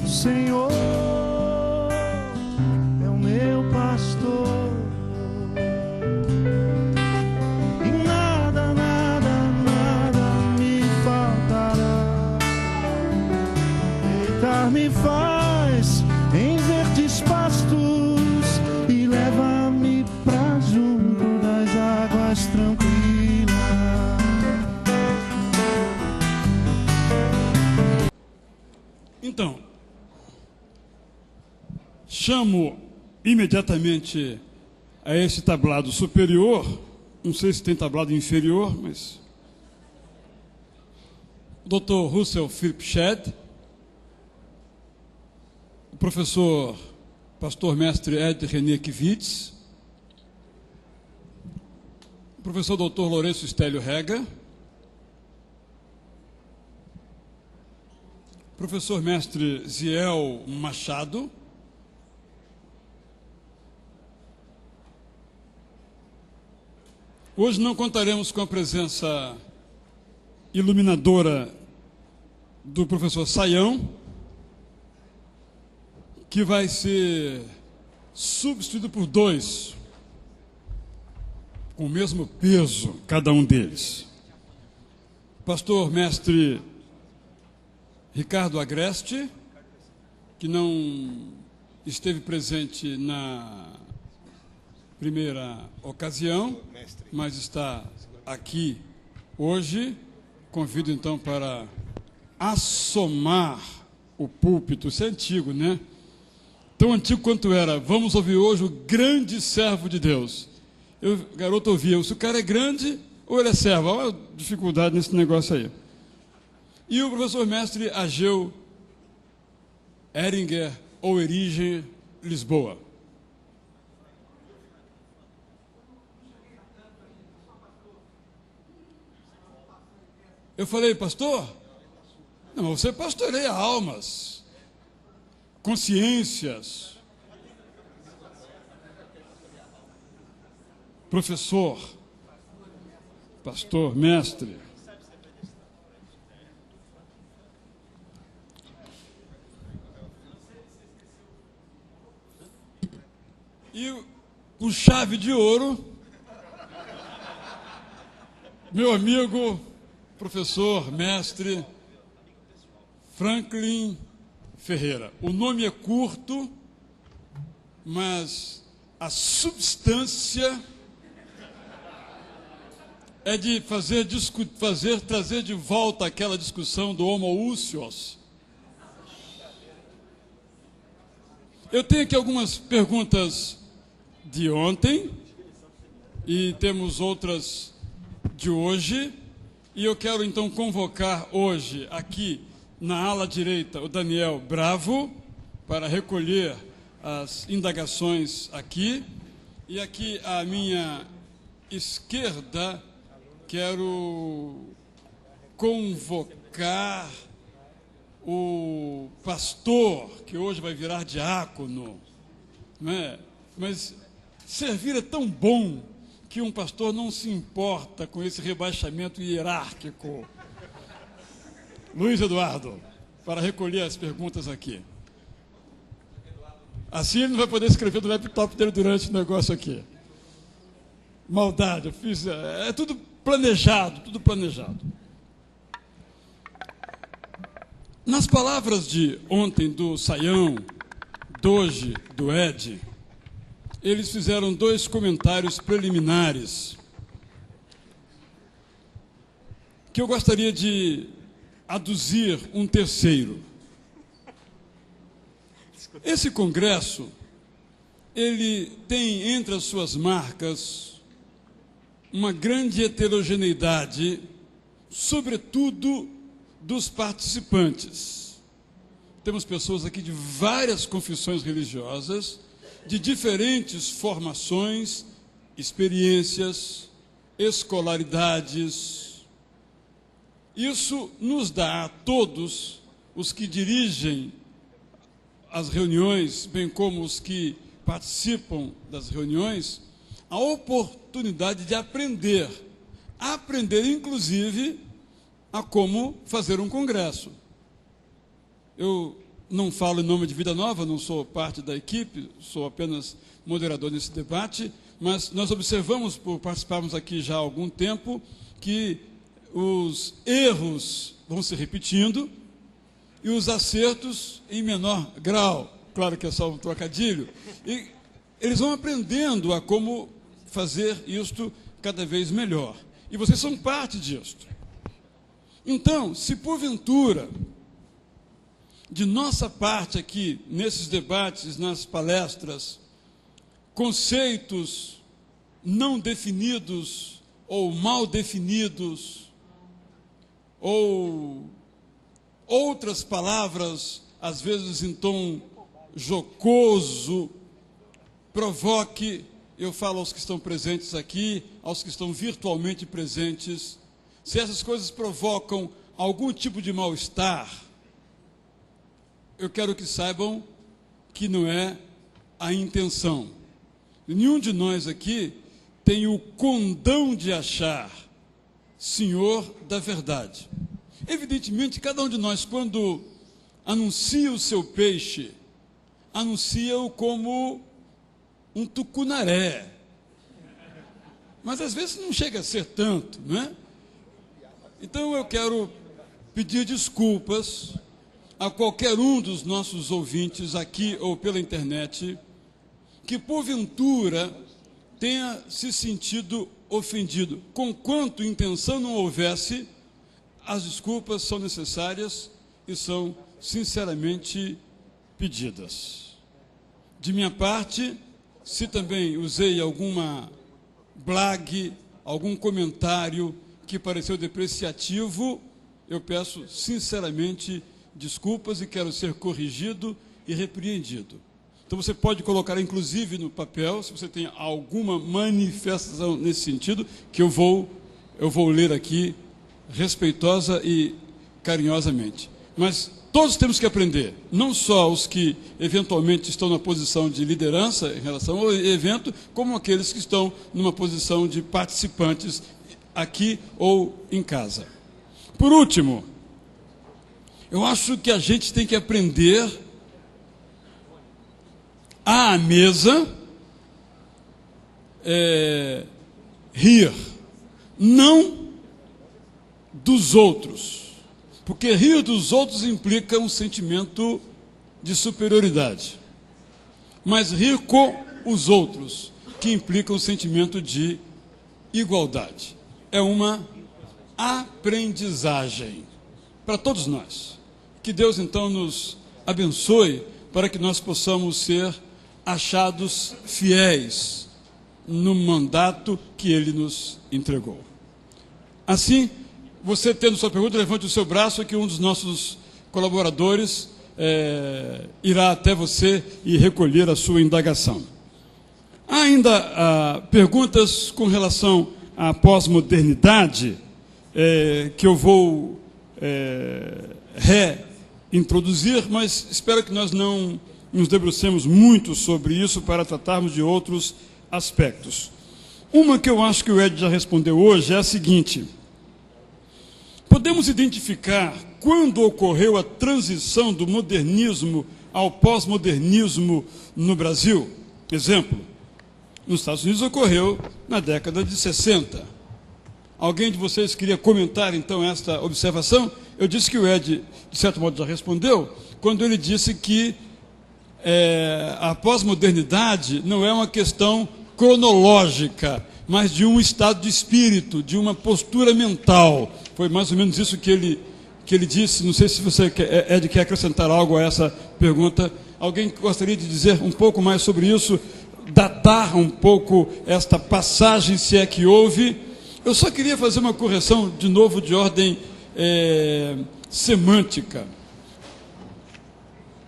O Senhor é o meu pastor, e nada, nada, nada me faltará. Deitar-me faz em verdes pastos e leva-me pra junto das águas tranquilas. Então, chamo imediatamente a esse tablado superior, não sei se tem tablado inferior, mas o Dr. Russell Philip Shedd, o professor pastor mestre Ed René Kivitz, o professor Dr. Lourenço Estélio Rega, professor mestre Ziel Machado, hoje não contaremos com a presença iluminadora do professor Saião, que vai ser substituído por dois, com o mesmo peso, cada um deles. Pastor mestre Ricardo Agreste, que não esteve presente na primeira ocasião, mas está aqui hoje. Convido então para assomar o púlpito. Isso é antigo, né? Tão antigo quanto era. Vamos ouvir hoje o grande servo de Deus. Eu, garoto, ouvia, se o cara é grande ou ele é servo. Olha a dificuldade nesse negócio aí. E o professor mestre Ageu Eringer ou Erige Lisboa. Eu falei, pastor? Não, você pastoreia almas, consciências. Professor, pastor, mestre. E com chave de ouro, meu amigo, professor, mestre Franklin Ferreira. O nome é curto, mas a substância é de trazer de volta aquela discussão do homoousios. Eu tenho aqui algumas perguntas de ontem e temos outras de hoje, e eu quero então convocar hoje aqui na ala direita o Daniel Bravo para recolher as indagações aqui, e aqui à minha esquerda quero convocar o pastor, que hoje vai virar diácono, não é? Mas servir é tão bom que um pastor não se importa com esse rebaixamento hierárquico. Luiz Eduardo, para recolher as perguntas aqui. Assim ele não vai poder escrever do laptop dele durante o negócio aqui. Maldade, eu fiz. É tudo planejado, tudo planejado. Nas palavras de ontem do Saião, de hoje do Ed, eles fizeram dois comentários preliminares que eu gostaria de aduzir um terceiro. Esse congresso, ele tem entre as suas marcas uma grande heterogeneidade, sobretudo dos participantes. Temos pessoas aqui de várias confissões religiosas, de diferentes formações, experiências, escolaridades. Isso nos dá a todos os que dirigem as reuniões, bem como os que participam das reuniões, a oportunidade de aprender inclusive a como fazer um congresso. Eu não falo em nome de Vida Nova, não sou parte da equipe, sou apenas moderador nesse debate, mas nós observamos, por participarmos aqui já há algum tempo, que os erros vão se repetindo e os acertos em menor grau. Claro que é só um trocadilho. E eles vão aprendendo a como fazer isto cada vez melhor. E vocês são parte disto. Então, se porventura, de nossa parte aqui, nesses debates, nas palestras, conceitos não definidos ou mal definidos, ou outras palavras, às vezes em tom jocoso, provoque, eu falo aos que estão presentes aqui, aos que estão virtualmente presentes, se essas coisas provocam algum tipo de mal-estar, eu quero que saibam que não é a intenção. Nenhum de nós aqui tem o condão de achar senhor da verdade. Evidentemente, cada um de nós, quando anuncia o seu peixe, anuncia-o como um tucunaré. Mas às vezes não chega a ser tanto, não é? Então eu quero pedir desculpas a qualquer um dos nossos ouvintes aqui ou pela internet que porventura tenha se sentido ofendido. Conquanto intenção não houvesse, as desculpas são necessárias e são sinceramente pedidas. De minha parte, se também usei alguma blague, algum comentário que pareceu depreciativo, eu peço sinceramente desculpas e quero ser corrigido e repreendido. Então você pode colocar inclusive no papel, se você tem alguma manifestação nesse sentido, que eu vou ler aqui respeitosa e carinhosamente. Mas todos temos que aprender, não só os que eventualmente estão na posição de liderança em relação ao evento, como aqueles que estão numa posição de participantes aqui ou em casa. Por último, eu acho que a gente tem que aprender à mesa rir, não dos outros, porque rir dos outros implica um sentimento de superioridade, mas rir com os outros, que implica um sentimento de igualdade. É uma aprendizagem para todos nós. Que Deus então nos abençoe para que nós possamos ser achados fiéis no mandato que Ele nos entregou. Assim, você tendo sua pergunta, levante o seu braço que um dos nossos colaboradores irá até você e recolher a sua indagação. Há ainda perguntas com relação à pós-modernidade que eu vou reintroduzir, mas espero que nós não nos debrucemos muito sobre isso para tratarmos de outros aspectos. Uma que eu acho que o Ed já respondeu hoje é a seguinte: podemos identificar quando ocorreu a transição do modernismo ao pós-modernismo no Brasil? Exemplo, nos Estados Unidos ocorreu na década de 60. Alguém de vocês queria comentar, então, esta observação? Eu disse que o Ed, de certo modo, já respondeu, quando ele disse que a pós-modernidade não é uma questão cronológica, mas de um estado de espírito, de uma postura mental. Foi mais ou menos isso que ele disse. Não sei se você, Ed, quer acrescentar algo a essa pergunta. Alguém gostaria de dizer um pouco mais sobre isso, datar um pouco esta passagem, se é que houve? Eu só queria fazer uma correção, de novo, de ordem semântica.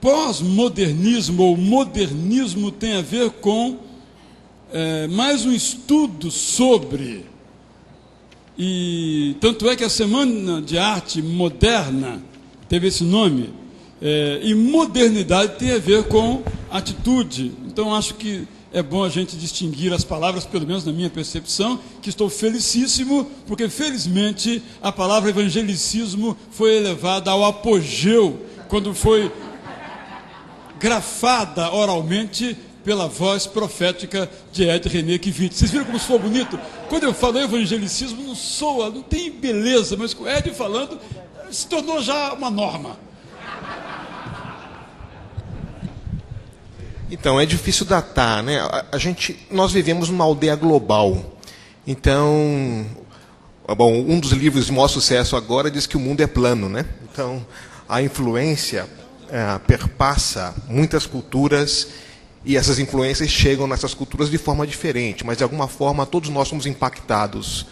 Pós-modernismo ou modernismo tem a ver com mais um estudo sobre, e tanto é que a Semana de Arte Moderna teve esse nome, e modernidade tem a ver com atitude. Então acho que é bom a gente distinguir as palavras, pelo menos na minha percepção, que estou felicíssimo, porque felizmente a palavra evangelicismo foi elevada ao apogeu, quando foi grafada oralmente pela voz profética de Ed René Kivitz. Vocês viram como soa bonito? Quando eu falo evangelicismo, não soa, não tem beleza, mas com o Ed falando, se tornou já uma norma. Então, é difícil datar, né? Nós vivemos numa aldeia global. Então, bom, um dos livros de maior sucesso agora diz que o mundo é plano, né? Então, a influência perpassa muitas culturas e essas influências chegam nessas culturas de forma diferente, mas de alguma forma todos nós somos impactados.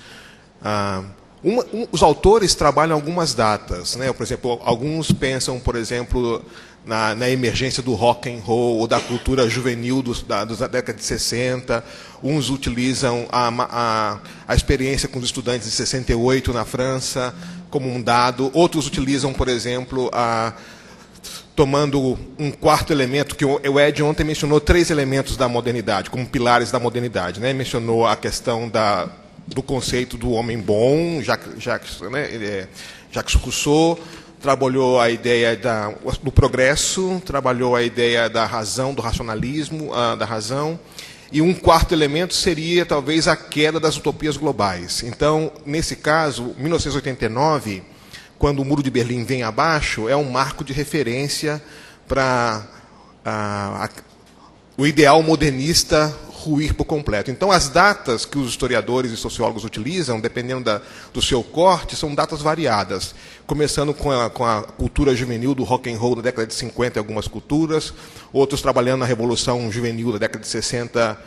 Os autores trabalham algumas datas, né? Por exemplo, alguns pensam, por exemplo, na emergência do rock and roll ou da cultura juvenil da década de 60. Uns utilizam a experiência com os estudantes de 68 na França como um dado. Outros utilizam, por exemplo, tomando um quarto elemento, que o Ed ontem mencionou 3 elementos da modernidade, como pilares da modernidade, né? Mencionou a questão do conceito do homem bom, Jacques Rousseau, trabalhou a ideia do progresso, trabalhou a ideia da razão, do racionalismo, da razão, e um quarto elemento seria, talvez, a queda das utopias globais. Então, nesse caso, 1989, quando o Muro de Berlim vem abaixo, é um marco de referência para o ideal modernista ruir por completo. Então, as datas que os historiadores e sociólogos utilizam, dependendo do seu corte, são datas variadas, começando com a cultura juvenil do rock and roll da década de 50 em algumas culturas, outros trabalhando na Revolução Juvenil da década de 60,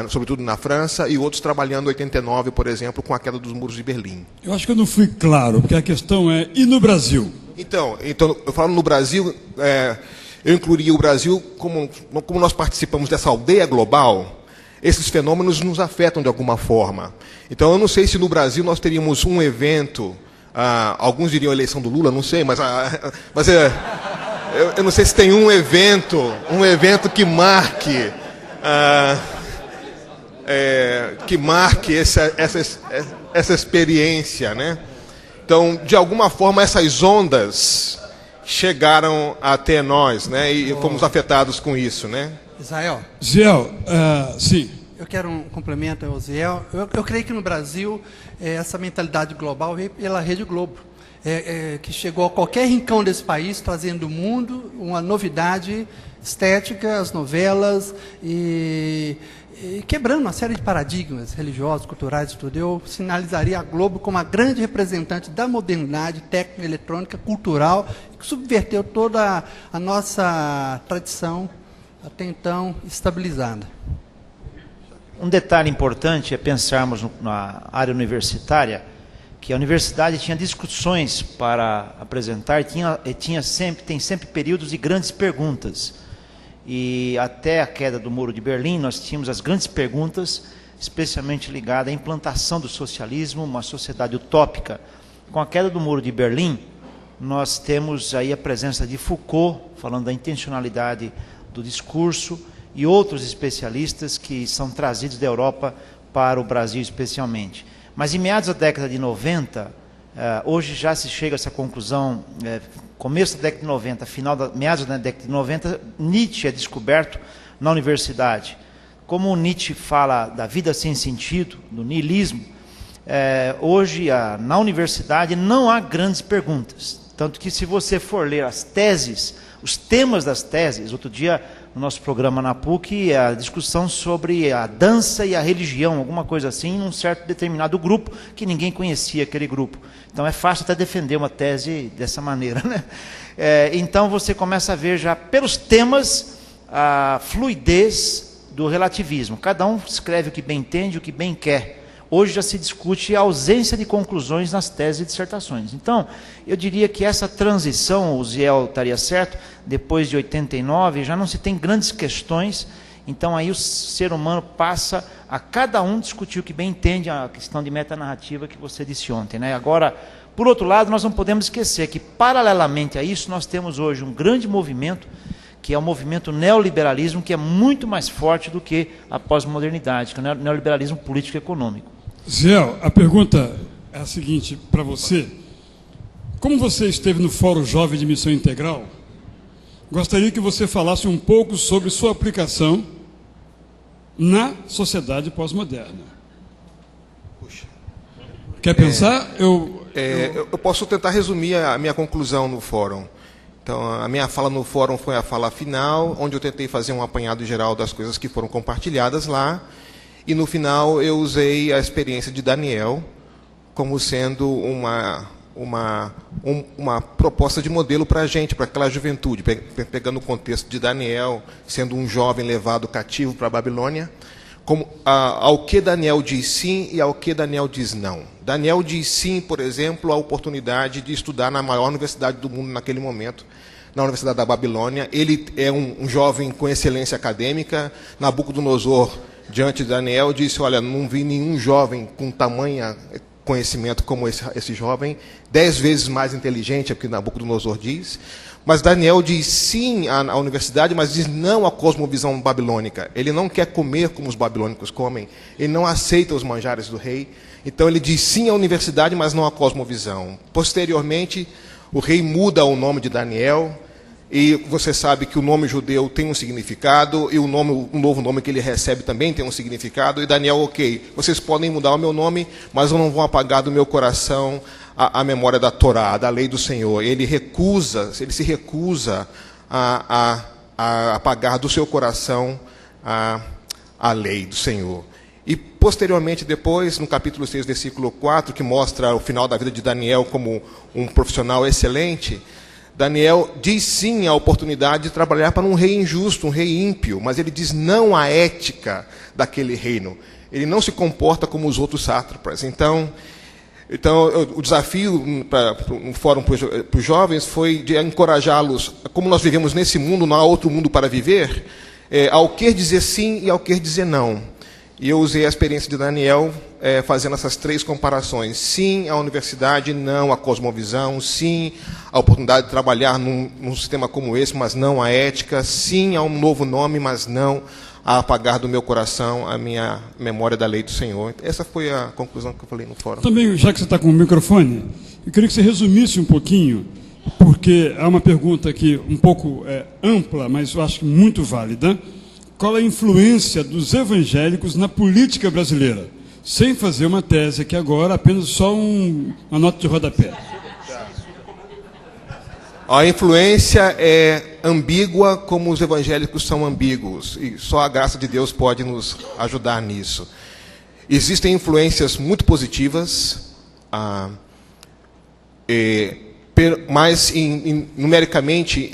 sobretudo na França, e outros trabalhando em 89, por exemplo, com a queda dos muros de Berlim. Eu acho que eu não fui claro, porque a questão é, e no Brasil? Então eu falo no Brasil, eu incluiria o Brasil, como nós participamos dessa aldeia global, esses fenômenos nos afetam de alguma forma. Então, eu não sei se no Brasil nós teríamos um evento, alguns diriam a eleição do Lula, não sei, mas eu não sei se tem um evento que marque essa experiência, né? Então, de alguma forma, essas ondas chegaram até nós, né? E fomos afetados com isso, né? Israel. Ziel, sim. Eu quero um complemento ao Ziel. Eu creio que no Brasil essa mentalidade global veio pela Rede Globo, que chegou a qualquer rincão desse país, trazendo do mundo uma novidade estética, as novelas, e quebrando uma série de paradigmas religiosos, culturais, tudo. Eu sinalizaria a Globo como a grande representante da modernidade técnica, eletrônica, cultural, que subverteu toda a nossa tradição até então estabilizada. Um detalhe importante é pensarmos na área universitária, que a universidade tinha discussões para apresentar, tem sempre períodos de grandes perguntas. E até a queda do Muro de Berlim, nós tínhamos as grandes perguntas, especialmente ligadas à implantação do socialismo, uma sociedade utópica. Com a queda do Muro de Berlim, nós temos aí a presença de Foucault, falando da intencionalidade do discurso, e outros especialistas que são trazidos da Europa para o Brasil especialmente. Mas em meados da década de 90, hoje já se chega a essa conclusão, começo da década de 90, meados da década de 90, Nietzsche é descoberto na universidade. Como Nietzsche fala da vida sem sentido, do niilismo, hoje na universidade não há grandes perguntas. Tanto que se você for ler as teses, os temas das teses, outro dia no nosso programa na PUC, a discussão sobre a dança e a religião, alguma coisa assim, num certo determinado grupo, que ninguém conhecia aquele grupo. Então é fácil até defender uma tese dessa maneira, né? Então você começa a ver já pelos temas a fluidez do relativismo. Cada um escreve o que bem entende, o que bem quer. Hoje já se discute a ausência de conclusões nas teses e dissertações. Então, eu diria que essa transição, o Ziel estaria certo, depois de 89, já não se tem grandes questões, então aí o ser humano passa a cada um discutir o que bem entende, a questão de metanarrativa que você disse ontem, né? Agora, por outro lado, nós não podemos esquecer que, paralelamente a isso, nós temos hoje um grande movimento, que é o movimento neoliberalismo, que é muito mais forte do que a pós-modernidade, que é o neoliberalismo político e econômico. Ziel, a pergunta é a seguinte para você. Como você esteve no Fórum Jovem de Missão Integral, gostaria que você falasse um pouco sobre sua aplicação na sociedade pós-moderna. Quer pensar? Eu posso tentar resumir a minha conclusão no fórum. Então, a minha fala no fórum foi a fala final, onde eu tentei fazer um apanhado geral das coisas que foram compartilhadas lá, e no final eu usei a experiência de Daniel como sendo uma proposta de modelo para a gente, para aquela juventude, pegando o contexto de Daniel, sendo um jovem levado cativo para a Babilônia, ao que Daniel diz sim e ao que Daniel diz não. Daniel diz sim, por exemplo, à oportunidade de estudar na maior universidade do mundo naquele momento, na Universidade da Babilônia. Ele é um jovem com excelência acadêmica. Nabucodonosor, diante de Daniel, disse: olha, não vi nenhum jovem com tamanha conhecimento como esse jovem, 10 vezes mais inteligente, é o que Nabucodonosor diz. Mas Daniel diz sim à universidade, mas diz não à cosmovisão babilônica. Ele não quer comer como os babilônicos comem, ele não aceita os manjares do rei. Então ele diz sim à universidade, mas não à cosmovisão. Posteriormente, o rei muda o nome de Daniel, e você sabe que o nome judeu tem um significado, e o novo nome que ele recebe também tem um significado. E Daniel, ok, vocês podem mudar o meu nome, mas eu não vou apagar do meu coração a memória da Torá, da lei do Senhor. Ele se recusa a apagar do seu coração a lei do Senhor. E posteriormente, depois, no capítulo 6, versículo 4, que mostra o final da vida de Daniel como um profissional excelente, Daniel diz sim à oportunidade de trabalhar para um rei injusto, um rei ímpio, mas ele diz não à ética daquele reino. Ele não se comporta como os outros sátrapas. Então o desafio para um fórum para os jovens foi de encorajá-los, como nós vivemos nesse mundo, não há outro mundo para viver, ao que dizer sim e ao que dizer não. E eu usei a experiência de Daniel fazendo essas 3 comparações. Sim à universidade, não à cosmovisão. Sim à oportunidade de trabalhar num sistema como esse, mas não à ética. Sim a um novo nome, mas não a apagar do meu coração a minha memória da lei do Senhor. Essa foi a conclusão que eu falei no fórum. Também, já que você está com o microfone, eu queria que você resumisse um pouquinho, porque há uma pergunta aqui um pouco ampla, mas eu acho muito válida. Qual a influência dos evangélicos na política brasileira? Sem fazer uma tese aqui agora, apenas só uma nota de rodapé. A influência é ambígua como os evangélicos são ambíguos, e só a graça de Deus pode nos ajudar nisso. Existem influências muito positivas, mas numericamente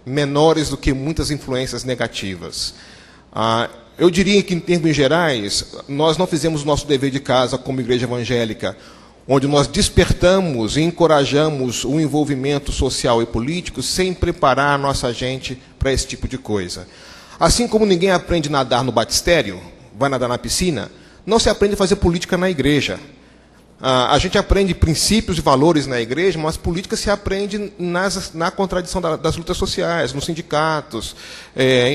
menores do que muitas influências negativas. Eu diria que, em termos gerais, nós não fizemos o nosso dever de casa como igreja evangélica, onde nós despertamos e encorajamos o envolvimento social e político sem preparar a nossa gente para esse tipo de coisa. Assim como ninguém aprende a nadar no batistério, vai nadar na piscina, não se aprende a fazer política na igreja. A gente aprende princípios e valores na igreja, mas política se aprende na contradição das lutas sociais, nos sindicatos,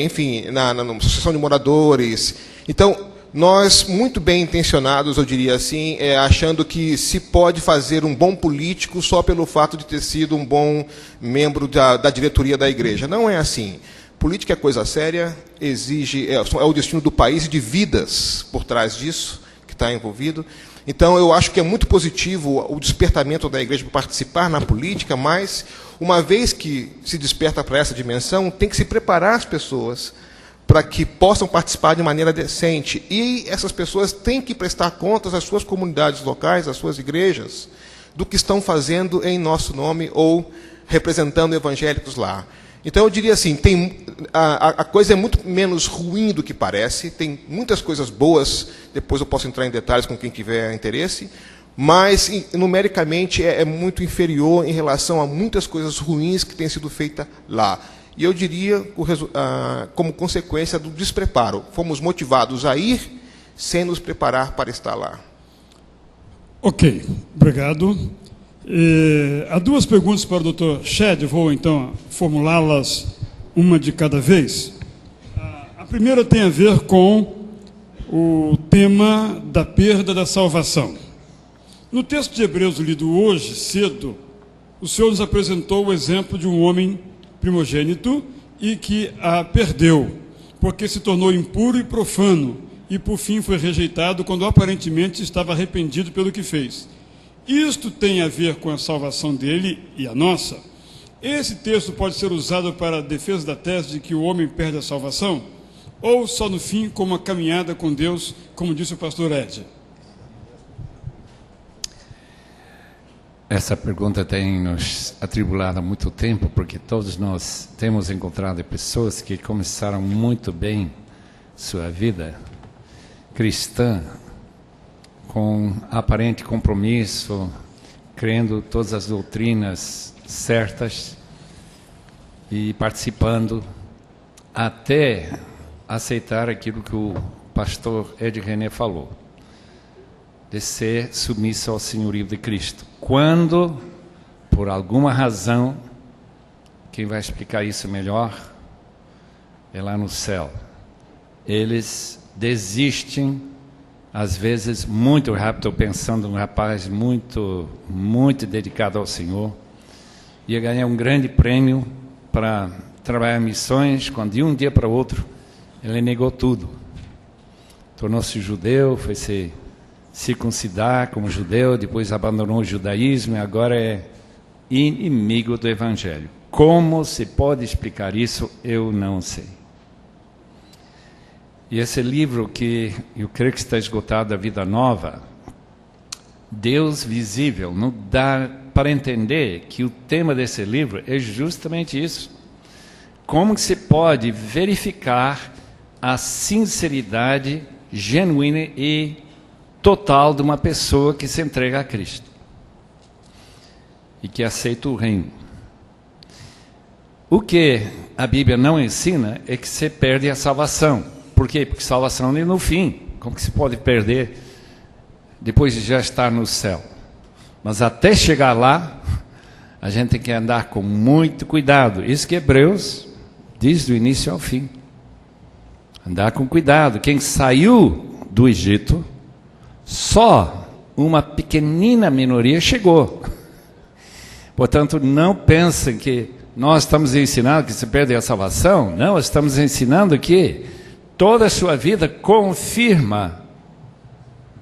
enfim, na associação de moradores. Então, nós, muito bem intencionados, eu diria assim, achando que se pode fazer um bom político só pelo fato de ter sido um bom membro da diretoria da igreja. Não é assim. Política é coisa séria, exige, é o destino do país e de vidas por trás disso, que está envolvido. Então, eu acho que é muito positivo o despertamento da igreja para participar na política, mas, uma vez que se desperta para essa dimensão, tem que se preparar as pessoas para que possam participar de maneira decente. E essas pessoas têm que prestar contas às suas comunidades locais, às suas igrejas, do que estão fazendo em nosso nome ou representando evangélicos lá. Então, eu diria assim, a coisa é muito menos ruim do que parece, tem muitas coisas boas, depois eu posso entrar em detalhes com quem tiver interesse, mas, numericamente, é muito inferior em relação a muitas coisas ruins que têm sido feitas lá. E eu diria, como consequência do despreparo, fomos motivados a ir sem nos preparar para estar lá. Ok, obrigado. Há 2 perguntas para o Dr. Shed, vou então formulá-las uma de cada vez. A primeira tem a ver com o tema da perda da salvação. No texto de Hebreus lido hoje, cedo, o Senhor nos apresentou o exemplo de um homem primogênito e que a perdeu, porque se tornou impuro e profano, e por fim foi rejeitado quando aparentemente estava arrependido pelo que fez. Isto tem a ver com a salvação dele e a nossa. Esse texto pode ser usado para a defesa da tese de que o homem perde a salvação, ou só no fim como uma caminhada com Deus, como disse o pastor Ed? Essa pergunta tem nos atribulado há muito tempo, porque todos nós temos encontrado pessoas que começaram muito bem sua vida cristã, com aparente compromisso, crendo todas as doutrinas certas e participando, até aceitar aquilo que o pastor Ed René falou, de ser submisso ao senhorio de Cristo. Quando, por alguma razão, quem vai explicar isso melhor é lá no céu, eles desistem, às vezes muito rápido, pensando num rapaz muito dedicado ao Senhor, ia ganhar um grande prêmio para trabalhar em missões, quando de um dia para o outro ele negou tudo, tornou-se judeu, foi se circuncidar como judeu, depois abandonou o judaísmo e agora é inimigo do Evangelho. Como se pode explicar isso? Eu não sei. E esse livro, que eu creio que está esgotado, A Vida Nova, Deus Visível, não dá para entender que o tema desse livro é justamente isso. Como que se pode verificar a sinceridade genuína e total de uma pessoa que se entrega a Cristo e que aceita o reino? O que a Bíblia não ensina é que você perde a salvação. Por quê? Porque salvação é no fim. Como que se pode perder depois de já estar no céu? Mas até chegar lá, a gente tem que andar com muito cuidado. Isso que Hebreus diz do início ao fim. Andar com cuidado. Quem saiu do Egito, só uma pequenina minoria chegou. Portanto, não pensem que nós estamos ensinando que se perde a salvação. Não, estamos ensinando que toda a sua vida confirma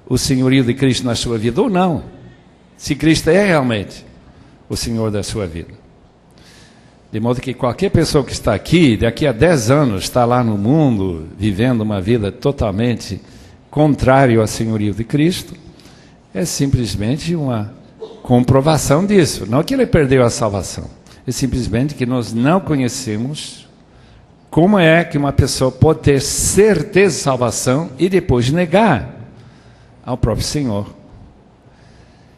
o senhorio de Cristo na sua vida, ou não. Se Cristo é realmente o Senhor da sua vida. De modo que qualquer pessoa que está aqui, daqui a 10 anos, está lá no mundo, vivendo uma vida totalmente contrária ao senhorio de Cristo, é simplesmente uma comprovação disso. Não que ele perdeu a salvação, é simplesmente que nós não conhecemos como é que uma pessoa pode ter certeza de salvação e depois negar ao próprio Senhor.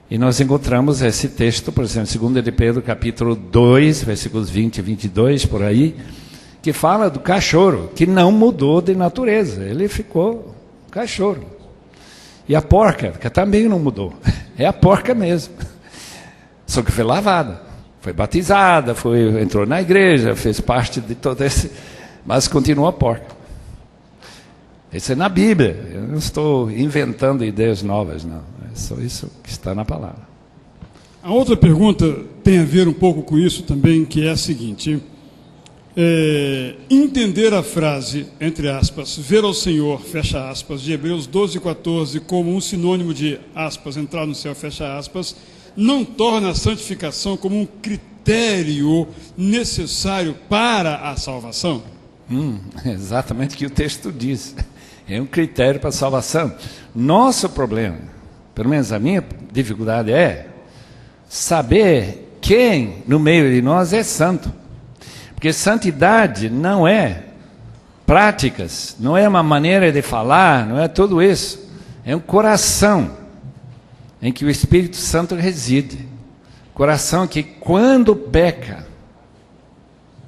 E nós encontramos esse texto, por exemplo, 2 de Pedro, capítulo 2, versículos 20 e 22, por aí, que fala do cachorro, que não mudou de natureza, ele ficou cachorro. E a porca, que também não mudou, é a porca mesmo, só que foi lavada, foi batizada, entrou na igreja, fez parte de todo esse... mas continua a porca. Isso é na Bíblia. Eu não estou inventando ideias novas, não. É só isso que está na palavra. A outra pergunta tem a ver um pouco com isso também, que é a seguinte. Entender a frase, entre aspas, ver ao Senhor, fecha aspas, de Hebreus 12:14, como um sinônimo de, aspas, entrar no céu, fecha aspas, não torna a santificação como um critério necessário para a salvação? Exatamente o que o texto diz. É um critério para a salvação. Nosso problema, pelo menos a minha dificuldade, é saber quem no meio de nós é santo. Porque santidade não é práticas, não é uma maneira de falar, não é tudo isso. É um coração em que o Espírito Santo reside. Coração que, quando peca,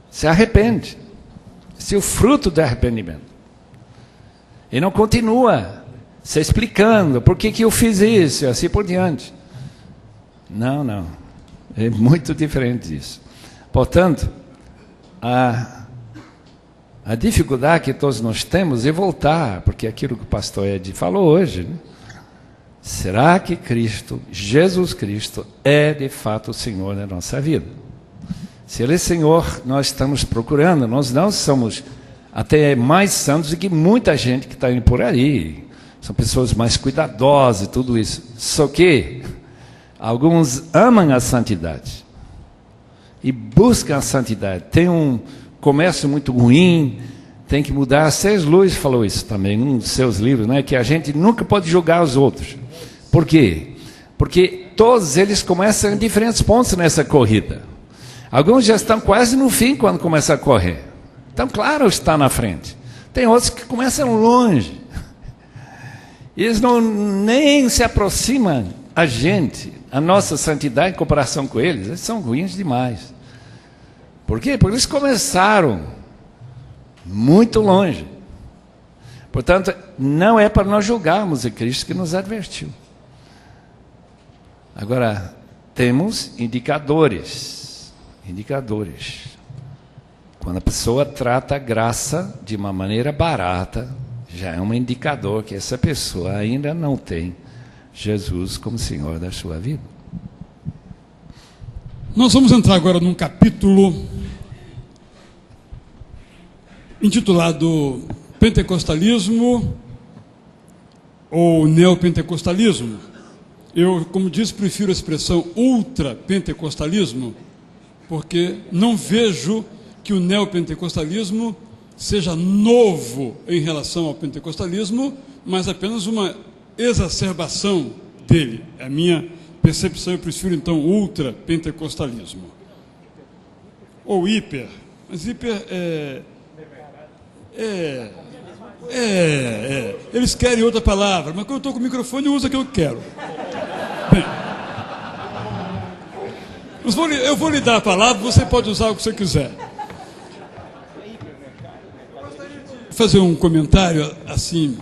se arrepende. Esse é o fruto do arrependimento. E não continua se explicando por que eu fiz isso e assim por diante. Não. É muito diferente disso. Portanto, a dificuldade que todos nós temos é voltar, porque aquilo que o pastor Ed falou hoje, né? Será que Cristo, Jesus Cristo, é de fato o Senhor da nossa vida? Se Ele é Senhor, nós estamos procurando. Nós não somos até mais santos do que muita gente que está indo por aí. São pessoas mais cuidadosas e tudo isso. Só que alguns amam a santidade e buscam a santidade. Tem um comércio muito ruim, tem que mudar. C.S. Lewis falou isso também, num dos seus livros, né? Que a gente nunca pode julgar os outros. Por quê? Porque todos eles começam em diferentes pontos nessa corrida. Alguns já estão quase no fim quando começam a correr. Então, claro, está na frente. Tem outros que começam longe. Eles nem se aproximam a gente, a nossa santidade em comparação com eles. Eles são ruins demais. Por quê? Porque eles começaram muito longe. Portanto, não é para nós julgarmos, é Cristo que nos advertiu. Agora, temos indicadores. Indicadores. Quando a pessoa trata a graça de uma maneira barata, já é um indicador que essa pessoa ainda não tem Jesus como Senhor da sua vida. Nós vamos entrar agora num capítulo intitulado Pentecostalismo ou Neopentecostalismo. Eu, como disse, prefiro a expressão ultrapentecostalismo, porque não vejo que o neopentecostalismo seja novo em relação ao pentecostalismo, mas apenas uma exacerbação dele. É a minha percepção. Eu prefiro então ultrapentecostalismo ou hiper, mas hiper eles querem outra palavra, mas quando eu estou com o microfone eu uso a que eu quero. Bem, eu vou lhe dar a palavra, você pode usar o que você quiser. Vou fazer um comentário assim,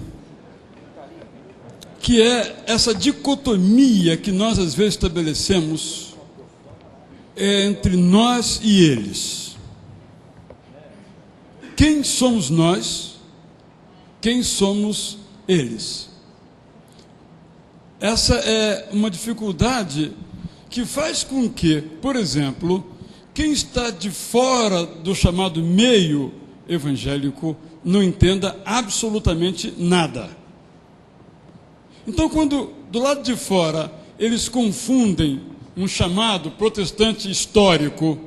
que é essa dicotomia que nós às vezes estabelecemos entre nós e eles. Quem somos nós? Quem somos eles? Essa é uma dificuldade que faz com que, por exemplo, quem está de fora do chamado meio evangélico não entenda absolutamente nada. Então, quando do lado de fora eles confundem um chamado protestante histórico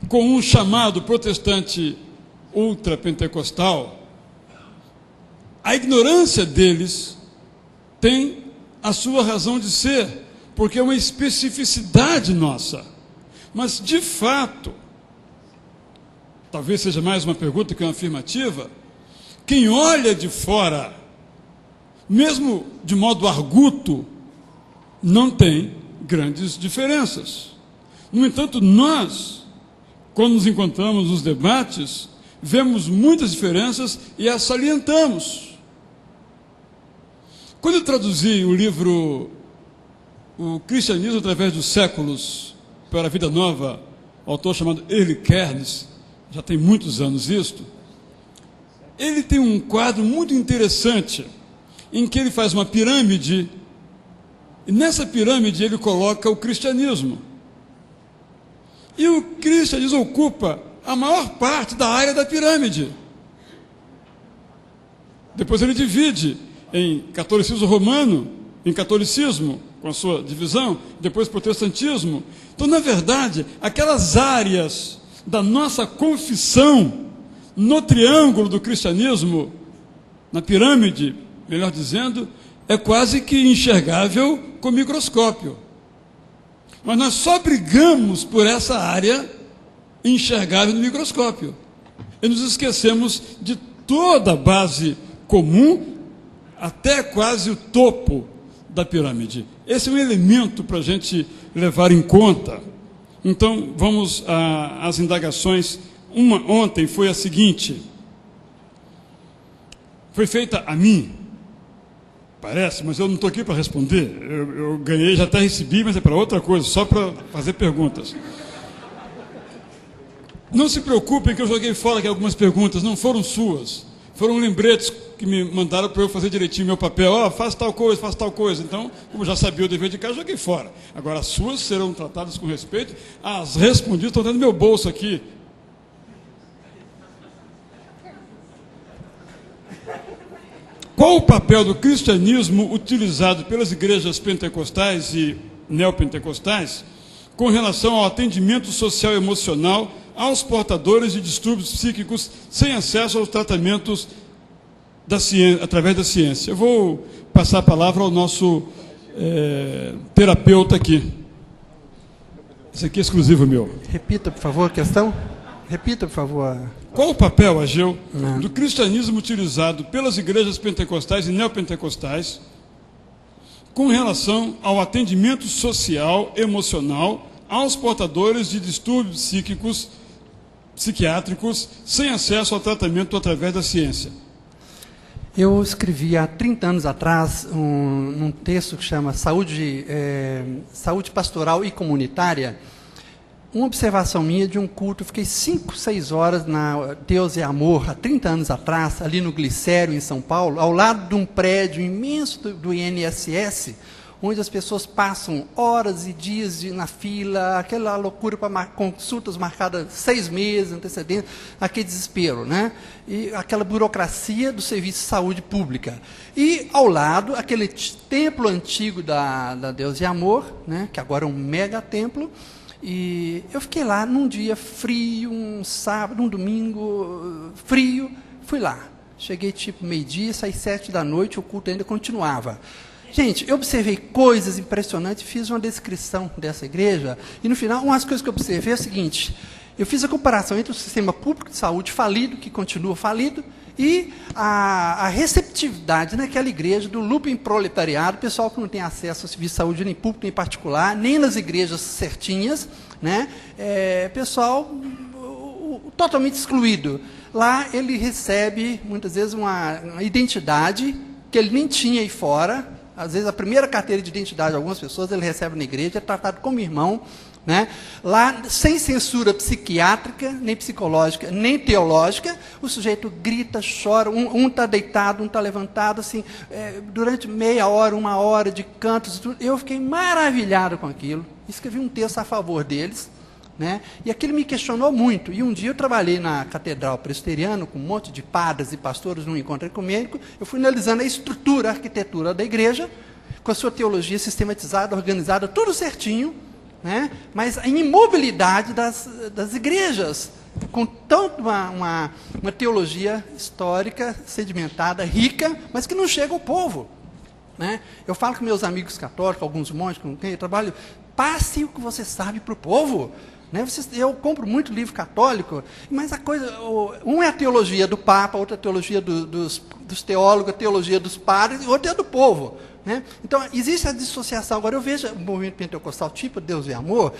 com um chamado protestante ultrapentecostal, a ignorância deles tem a sua razão de ser, porque é uma especificidade nossa. Mas, de fato, talvez seja mais uma pergunta que uma afirmativa, quem olha de fora, mesmo de modo arguto, não tem grandes diferenças. No entanto, nós, quando nos encontramos nos debates, vemos muitas diferenças e as salientamos. Quando eu traduzi o livro O Cristianismo através dos Séculos para a Vida Nova, autor chamado Earl Cairns, já tem muitos anos isto, ele tem um quadro muito interessante, em que ele faz uma pirâmide, e nessa pirâmide ele coloca o cristianismo. E o cristianismo ocupa a maior parte da área da pirâmide. Depois ele divide em catolicismo romano, em catolicismo, com a sua divisão, depois protestantismo. Então, na verdade, aquelas áreas da nossa confissão no triângulo do cristianismo, na pirâmide, melhor dizendo, é quase que enxergável com microscópio. Mas nós só brigamos por essa área enxergável no microscópio. E nos esquecemos de toda a base comum, até quase o topo da pirâmide. Esse é um elemento para a gente levar em conta. Então, vamos às indagações. Uma ontem foi a seguinte: foi feita a mim, parece, mas eu não estou aqui para responder. Eu ganhei, já até recebi, mas é para outra coisa, só para fazer perguntas. Não se preocupem que eu joguei fora aqui algumas perguntas, não foram suas, foram lembretes que me mandaram para eu fazer direitinho meu papel. Faz tal coisa, faz tal coisa. Então, como já sabia o dever de casa, joguei fora. Agora, as suas serão tratadas com respeito. As respondidas estão dentro do meu bolso aqui. Qual o papel do cristianismo utilizado pelas igrejas pentecostais e neopentecostais com relação ao atendimento social e emocional aos portadores de distúrbios psíquicos sem acesso aos tratamentos da ciência, através da ciência? Eu vou passar a palavra ao nosso terapeuta aqui. Esse aqui é exclusivo meu. Repita, por favor, a questão. Repita, por favor. Qual o papel, Ageu, do cristianismo utilizado pelas igrejas pentecostais e neopentecostais com relação ao atendimento social, emocional, aos portadores de distúrbios psiquiátricos, sem acesso ao tratamento através da ciência? Eu escrevi há 30 anos atrás um texto que chama Saúde Pastoral e Comunitária. Uma observação minha de um culto, eu fiquei 5, 6 horas na Deus é Amor, há 30 anos atrás, ali no Glicério, em São Paulo, ao lado de um prédio imenso do INSS, onde as pessoas passam horas e dias na fila, aquela loucura para consultas marcadas 6 meses antecedentes, aquele desespero, né? E aquela burocracia do serviço de saúde pública. E, ao lado, aquele templo antigo da Deus é Amor, né? Que agora é um mega templo. E eu fiquei lá num dia frio, um sábado, um domingo frio, fui lá. Cheguei tipo meio-dia, saí 7 da noite, o culto ainda continuava. Gente, eu observei coisas impressionantes, fiz uma descrição dessa igreja, e no final, uma das coisas que eu observei é o seguinte: eu fiz a comparação entre o sistema público de saúde falido, que continua falido, e a receptividade naquela igreja do looping proletariado, pessoal que não tem acesso ao serviço de saúde nem público, nem particular, nem nas igrejas certinhas, né? Pessoal totalmente excluído. Lá ele recebe, muitas vezes, uma identidade que ele nem tinha aí fora. Às vezes a primeira carteira de identidade de algumas pessoas ele recebe na igreja, é tratado como irmão, né? Lá, sem censura psiquiátrica, nem psicológica, nem teológica, o sujeito grita, chora, um está deitado, um está levantado, assim, durante meia hora, 1 hora de cantos. Eu fiquei maravilhado com aquilo, escrevi um texto a favor deles, né? E aquilo me questionou muito. E um dia eu trabalhei na Catedral Presbiteriana, com um monte de padres e pastores num encontro ecumênico, eu fui analisando a estrutura, a arquitetura da igreja, com a sua teologia sistematizada, organizada, tudo certinho, né? Mas a imobilidade das igrejas, com tanto uma teologia histórica, sedimentada, rica, mas que não chega ao povo, né? Eu falo com meus amigos católicos, alguns monges com quem eu trabalho, passe o que você sabe para o povo, né? Eu compro muito livro católico, mas a coisa, um é a teologia do Papa, outra é a teologia dos teólogos, a teologia dos padres, e outra é a do povo, né? Então, existe a dissociação. Agora, eu vejo o movimento pentecostal, tipo Deus é Amor,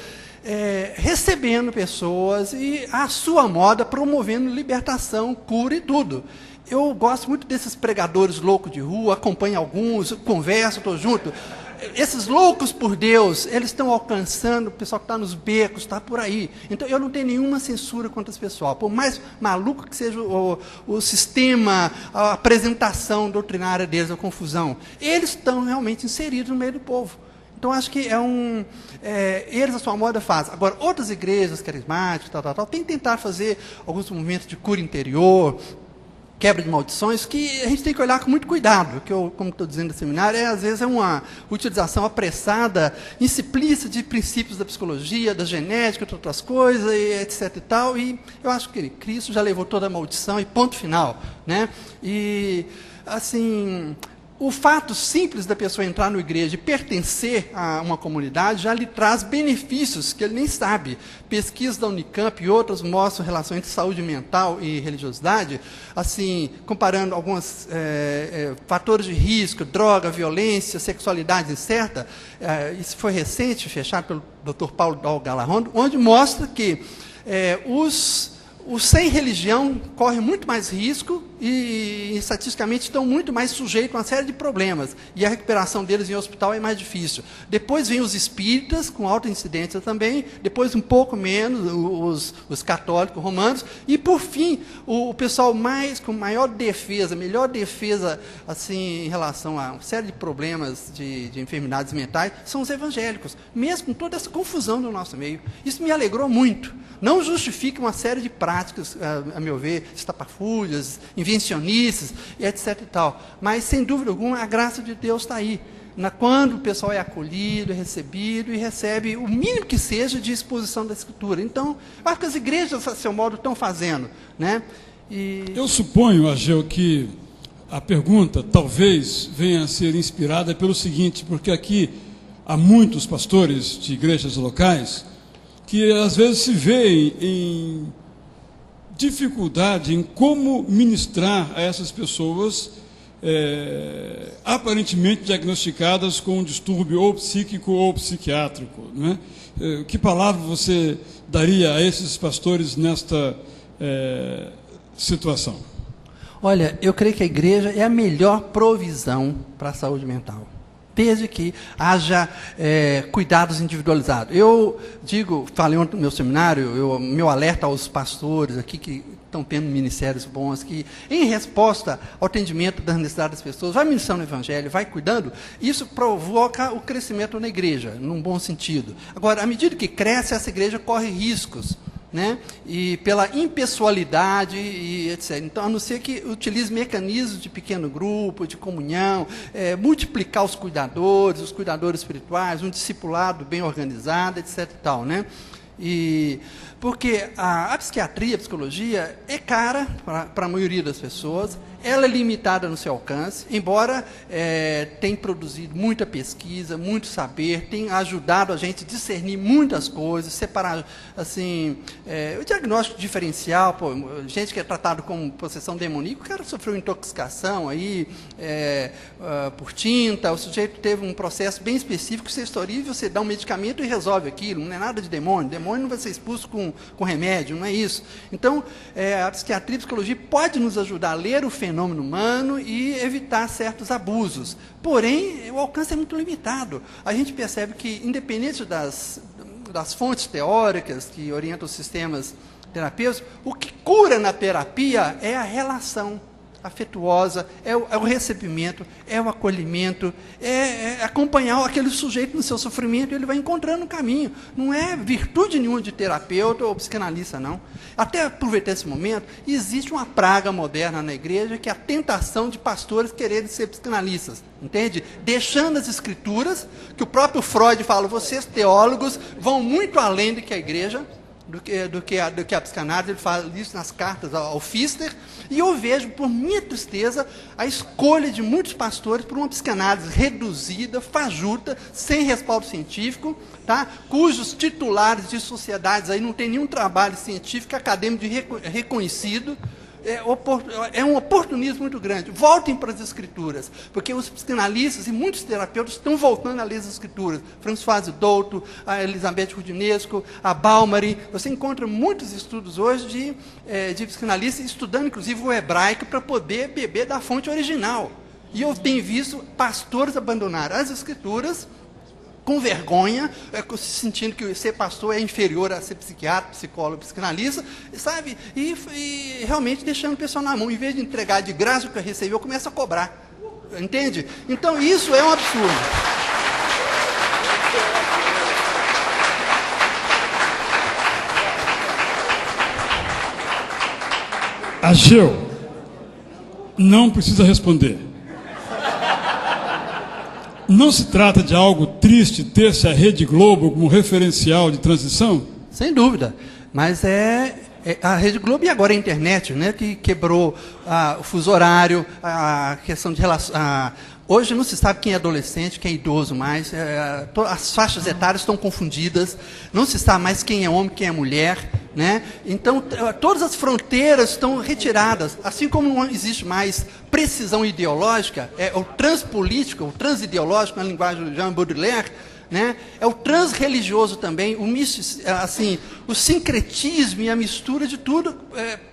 recebendo pessoas e, à sua moda, promovendo libertação, cura e tudo. Eu gosto muito desses pregadores loucos de rua, acompanho alguns, converso, estou junto. Esses loucos por Deus, eles estão alcançando o pessoal que está nos becos, está por aí. Então, eu não tenho nenhuma censura contra esse pessoal. Por mais maluco que seja o sistema, a apresentação doutrinária deles, a confusão, eles estão realmente inseridos no meio do povo. Então, acho que eles, a sua moda, fazem. Agora, outras igrejas carismáticas, têm tentado fazer alguns movimentos de cura interior, quebra de maldições, que a gente tem que olhar com muito cuidado, que eu, como estou dizendo no seminário, às vezes é uma utilização apressada, implícita de princípios da psicologia, da genética, de outras coisas, e etc. e tal, e eu acho que Cristo já levou toda a maldição, e ponto final, né? E, assim, o fato simples da pessoa entrar na igreja e pertencer a uma comunidade já lhe traz benefícios que ele nem sabe. Pesquisas da Unicamp e outras mostram relação entre saúde mental e religiosidade, assim, comparando alguns fatores de risco, droga, violência, sexualidade incerta. Isso foi recente, fechado pelo Dr. Paulo Dal Galarrond, onde mostra que os sem religião correm muito mais risco e estatisticamente estão muito mais sujeitos a uma série de problemas, e a recuperação deles em hospital é mais difícil. Depois vem os espíritas, com alta incidência também, depois um pouco menos os católicos romanos, e por fim, o pessoal com maior defesa, melhor defesa assim, em relação a uma série de problemas de enfermidades mentais, são os evangélicos, mesmo com toda essa confusão no nosso meio. Isso me alegrou muito. Não justifica uma série de práticas, a meu ver, estapafúrdias, invencionistas, e etc. e tal. Mas, sem dúvida alguma, a graça de Deus está aí. Quando o pessoal é acolhido, é recebido e recebe o mínimo que seja de exposição da Escritura. Então, eu acho que as igrejas, a seu modo, estão fazendo. Né? Eu suponho, Ageu, que a pergunta talvez venha a ser inspirada pelo seguinte, porque aqui há muitos pastores de igrejas locais que às vezes se veem em dificuldade em como ministrar a essas pessoas aparentemente diagnosticadas com um distúrbio ou psíquico ou psiquiátrico. Não é? Que palavra você daria a esses pastores nesta situação? Olha, eu creio que a igreja é a melhor provisão para a saúde mental, desde que haja cuidados individualizados. Eu falei ontem no meu seminário, meu alerta aos pastores aqui que estão tendo ministérios bons, que em resposta ao atendimento das necessidades das pessoas, vai ministrando o evangelho, vai cuidando, isso provoca o crescimento na igreja, num bom sentido. Agora, à medida que cresce, essa igreja corre riscos, né? E pela impessoalidade e etc. Então, a não ser que utilize mecanismos de pequeno grupo, de comunhão, multiplicar os cuidadores espirituais, um discipulado bem organizado, etc. e tal, né? Porque a psiquiatria, a psicologia é cara para a maioria das pessoas, ela é limitada no seu alcance, embora tenha produzido muita pesquisa, muito saber, tem ajudado a gente a discernir muitas coisas, separar assim, o diagnóstico diferencial, gente que é tratado como possessão demoníaca, o cara sofreu intoxicação aí, por tinta, o sujeito teve um processo bem específico, sextorível, você dá um medicamento e resolve aquilo, não é nada de demônio não vai ser expulso com remédio, não é isso. Então, a psiquiatria e a psicologia pode nos ajudar a ler o fenômeno humano e evitar certos abusos. Porém, o alcance é muito limitado. A gente percebe que, independente das fontes teóricas que orientam os sistemas terapêuticos, o que cura na terapia é a relação afetuosa, é o recebimento, é o acolhimento, é acompanhar aquele sujeito no seu sofrimento, e ele vai encontrando um caminho. Não é virtude nenhuma de terapeuta ou psicanalista, não. Até aproveitar esse momento, existe uma praga moderna na igreja, que é a tentação de pastores quererem ser psicanalistas, entende? Deixando as escrituras, que o próprio Freud fala, vocês teólogos vão muito além do que a igreja, do que a psicanálise, ele fala isso nas cartas ao Pfister, e eu vejo, por minha tristeza, a escolha de muitos pastores por uma psicanálise reduzida, fajuta, sem respaldo científico, tá? Cujos titulares de sociedades aí não tem nenhum trabalho científico, acadêmico reconhecido. É um oportunismo muito grande. Voltem para as escrituras, porque os psicanalistas e muitos terapeutas estão voltando a ler as escrituras. Françoise Douto, a Elizabeth Rudinesco, a Balmary. Você encontra muitos estudos hoje de psicanalistas estudando, inclusive, o hebraico para poder beber da fonte original. E eu tenho visto pastores abandonar as escrituras com vergonha, sentindo que ser pastor é inferior a ser psiquiatra, psicólogo, psicanalista, sabe? E realmente deixando o pessoal na mão. Em vez de entregar de graça o que recebeu, começa a cobrar. Entende? Então, isso é um absurdo. Ageu, não precisa responder. Não se trata de algo triste ter-se a Rede Globo como referencial de transição? Sem dúvida, mas a Rede Globo e agora a internet, né, que quebrou o fuso horário, a questão de relação. Hoje não se sabe quem é adolescente, quem é idoso mais, as faixas etárias estão confundidas, não se sabe mais quem é homem, quem é mulher, né? Então, todas as fronteiras estão retiradas, assim como não existe mais precisão ideológica, o transpolítico, o transideológico, na linguagem de Jean Baudrillard, né? É o transreligioso também, o sincretismo e a mistura de tudo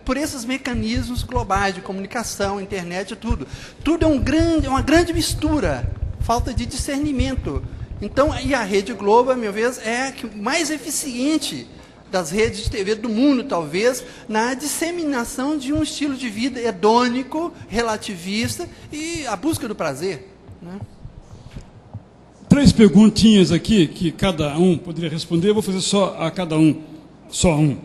por esses mecanismos globais de comunicação, internet e tudo. Tudo é uma grande mistura, falta de discernimento. Então, e a Rede Globo, a meu ver, é a mais eficiente das redes de TV do mundo, talvez, na disseminação de um estilo de vida hedônico, relativista e a busca do prazer, né? 3 perguntinhas aqui, que cada um poderia responder. Eu vou fazer só a cada um, só um.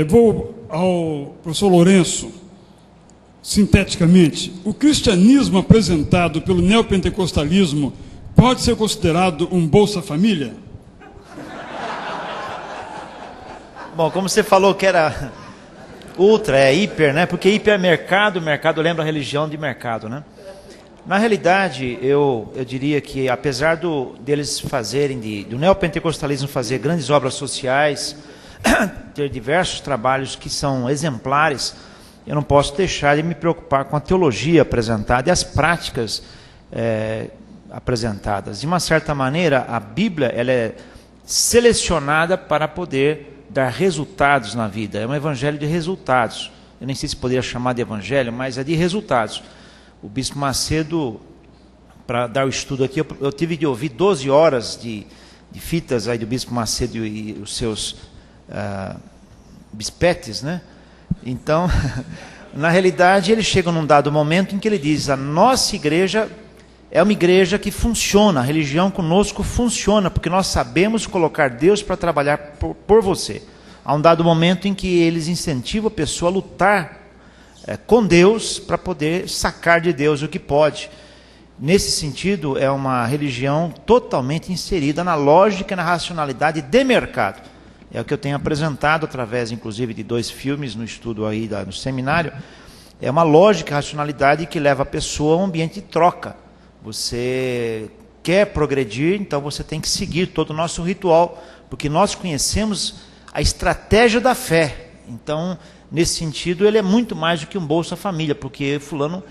Vou ao professor Lourenço, sinteticamente. O cristianismo apresentado pelo neopentecostalismo pode ser considerado um Bolsa Família? Bom, como você falou que era ultra, hiper, né? Porque hiper é mercado, mercado lembra a religião de mercado, né? Na realidade, eu diria que apesar deles fazerem, do neopentecostalismo fazer grandes obras sociais, ter diversos trabalhos que são exemplares, eu não posso deixar de me preocupar com a teologia apresentada e as práticas apresentadas. De uma certa maneira, a Bíblia ela é selecionada para poder dar resultados na vida. É um evangelho de resultados. Eu nem sei se poderia chamar de evangelho, mas é de resultados. O Bispo Macedo, para dar o estudo aqui, eu tive de ouvir 12 horas de fitas aí do Bispo Macedo e os seus bispetes, né? Então, na realidade, ele chega num dado momento em que ele diz: a nossa igreja é uma igreja que funciona, a religião conosco funciona, porque nós sabemos colocar Deus para trabalhar por você. Há um dado momento em que eles incentivam a pessoa a lutar com Deus para poder sacar de Deus o que pode. Nesse sentido, é uma religião totalmente inserida na lógica e na racionalidade de mercado. É o que eu tenho apresentado através, inclusive, de 2 filmes no estudo aí no seminário. É uma lógica e racionalidade que leva a pessoa a um ambiente de troca. Você quer progredir, então você tem que seguir todo o nosso ritual, porque nós conhecemos a estratégia da fé. Então, nesse sentido, ele é muito mais do que um Bolsa Família, porque fulano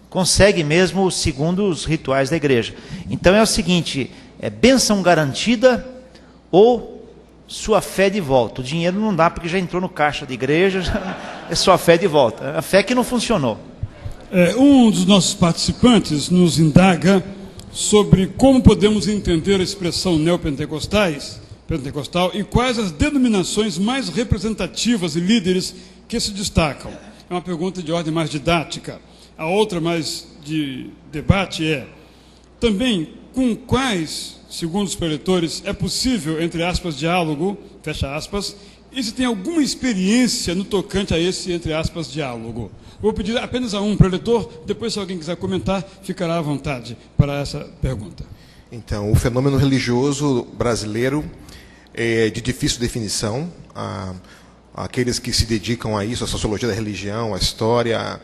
consegue mesmo segundo os rituais da igreja. Então é o seguinte, é bênção garantida ou sua fé de volta. O dinheiro não dá porque já entrou no caixa da igreja, é sua fé de volta. A fé que não funcionou. Um dos nossos participantes nos indaga sobre como podemos entender a expressão neopentecostal e quais as denominações mais representativas e líderes que se destacam. É uma pergunta de ordem mais didática. A outra mais de debate também com quais, segundo os preletores, é possível, entre aspas, diálogo, fecha aspas, e se tem alguma experiência no tocante a esse, entre aspas, diálogo. Vou pedir apenas a um preletor, depois se alguém quiser comentar, ficará à vontade para essa pergunta. Então, o fenômeno religioso brasileiro é de difícil definição. Aqueles que se dedicam a isso, a sociologia da religião, a história,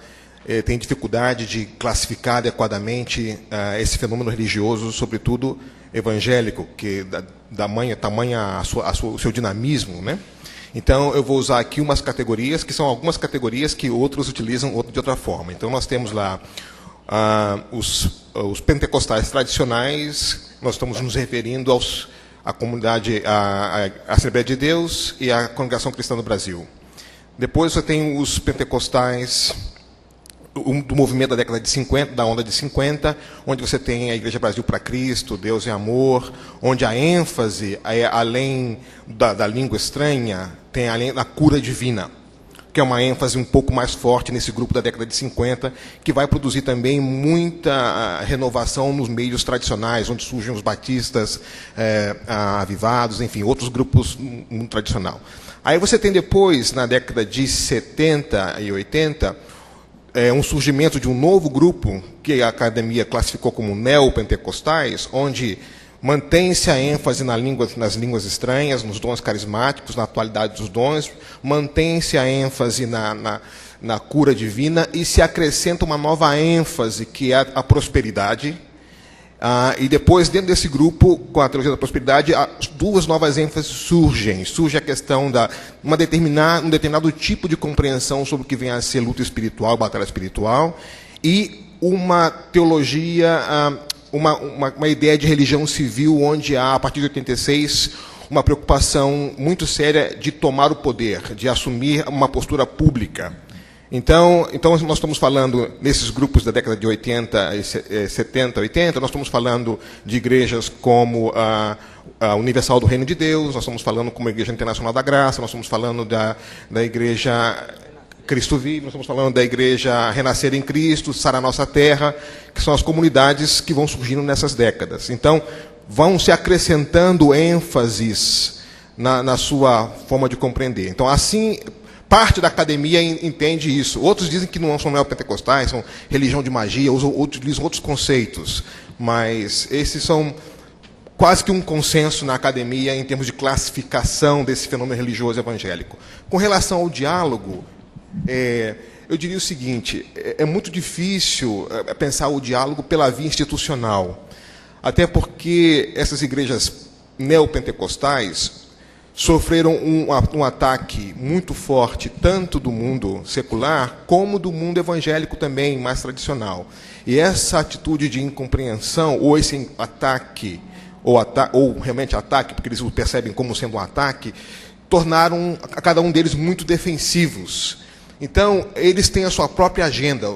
têm dificuldade de classificar adequadamente esse fenômeno religioso, sobretudo evangélico, que tamanha o seu dinamismo, né? Então, eu vou usar aqui umas categorias, que são algumas categorias que outros utilizam de outra forma. Então, nós temos lá os pentecostais tradicionais, nós estamos nos referindo à comunidade, à Assembleia de Deus e à Congregação Cristã do Brasil. Depois você tem os pentecostais do movimento da década de 50, da onda de 50, onde você tem a Igreja Brasil para Cristo, Deus é amor, onde a ênfase, além da língua estranha, tem além da cura divina, que é uma ênfase um pouco mais forte nesse grupo da década de 50, que vai produzir também muita renovação nos meios tradicionais, onde surgem os batistas, avivados, enfim, outros grupos muito tradicional. Aí você tem depois, na década de 70 e 80, um surgimento de um novo grupo, que a academia classificou como neopentecostais, onde mantém-se a ênfase nas línguas estranhas, nos dons carismáticos, na atualidade dos dons, mantém-se a ênfase na cura divina e se acrescenta uma nova ênfase, que é a prosperidade. E depois, dentro desse grupo, com a teologia da prosperidade, 2 novas ênfases surgem. Surge a questão de um determinado tipo de compreensão sobre o que vem a ser luta espiritual, batalha espiritual, e uma teologia uma ideia de religião civil onde há, a partir de 86, uma preocupação muito séria de tomar o poder, de assumir uma postura pública. Então nós estamos falando, nesses grupos da década de 80, 70, 80, nós estamos falando de igrejas como a Universal do Reino de Deus, nós estamos falando como a Igreja Internacional da Graça, nós estamos falando da Igreja Cristo Vive, nós estamos falando da Igreja Renascer em Cristo, Sara Nossa Terra, que são as comunidades que vão surgindo nessas décadas. Então, vão se acrescentando ênfases na sua forma de compreender. Então, assim, parte da academia entende isso. Outros dizem que não são neopentecostais, são religião de magia, utilizam outros conceitos. Mas esses são quase que um consenso na academia em termos de classificação desse fenômeno religioso evangélico. Com relação ao diálogo, eu diria o seguinte, é muito difícil pensar o diálogo pela via institucional, até porque essas igrejas neopentecostais sofreram um ataque muito forte, tanto do mundo secular, como do mundo evangélico também, mais tradicional. E essa atitude de incompreensão, ou esse ataque, ou realmente ataque, porque eles o percebem como sendo um ataque, tornaram a cada um deles muito defensivos. Então, eles têm a sua própria agenda.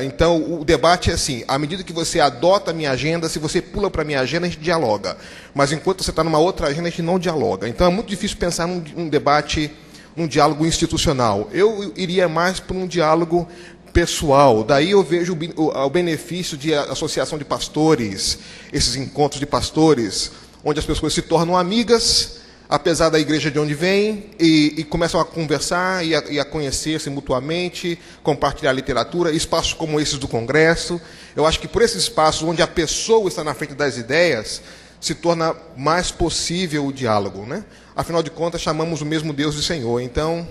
Então, o debate é assim, à medida que você adota a minha agenda, se você pula para a minha agenda, a gente dialoga. Mas enquanto você está numa outra agenda, a gente não dialoga. Então, é muito difícil pensar num debate, num diálogo institucional. Eu iria mais para um diálogo pessoal. Daí eu vejo o benefício de associação de pastores, esses encontros de pastores, onde as pessoas se tornam amigas, apesar da igreja de onde vem, e começam a conversar e a conhecer-se mutuamente, compartilhar literatura, espaços como esses do Congresso. Eu acho que por esses espaços, onde a pessoa está na frente das ideias, se torna mais possível o diálogo, né? Afinal de contas, chamamos o mesmo Deus de Senhor. Então,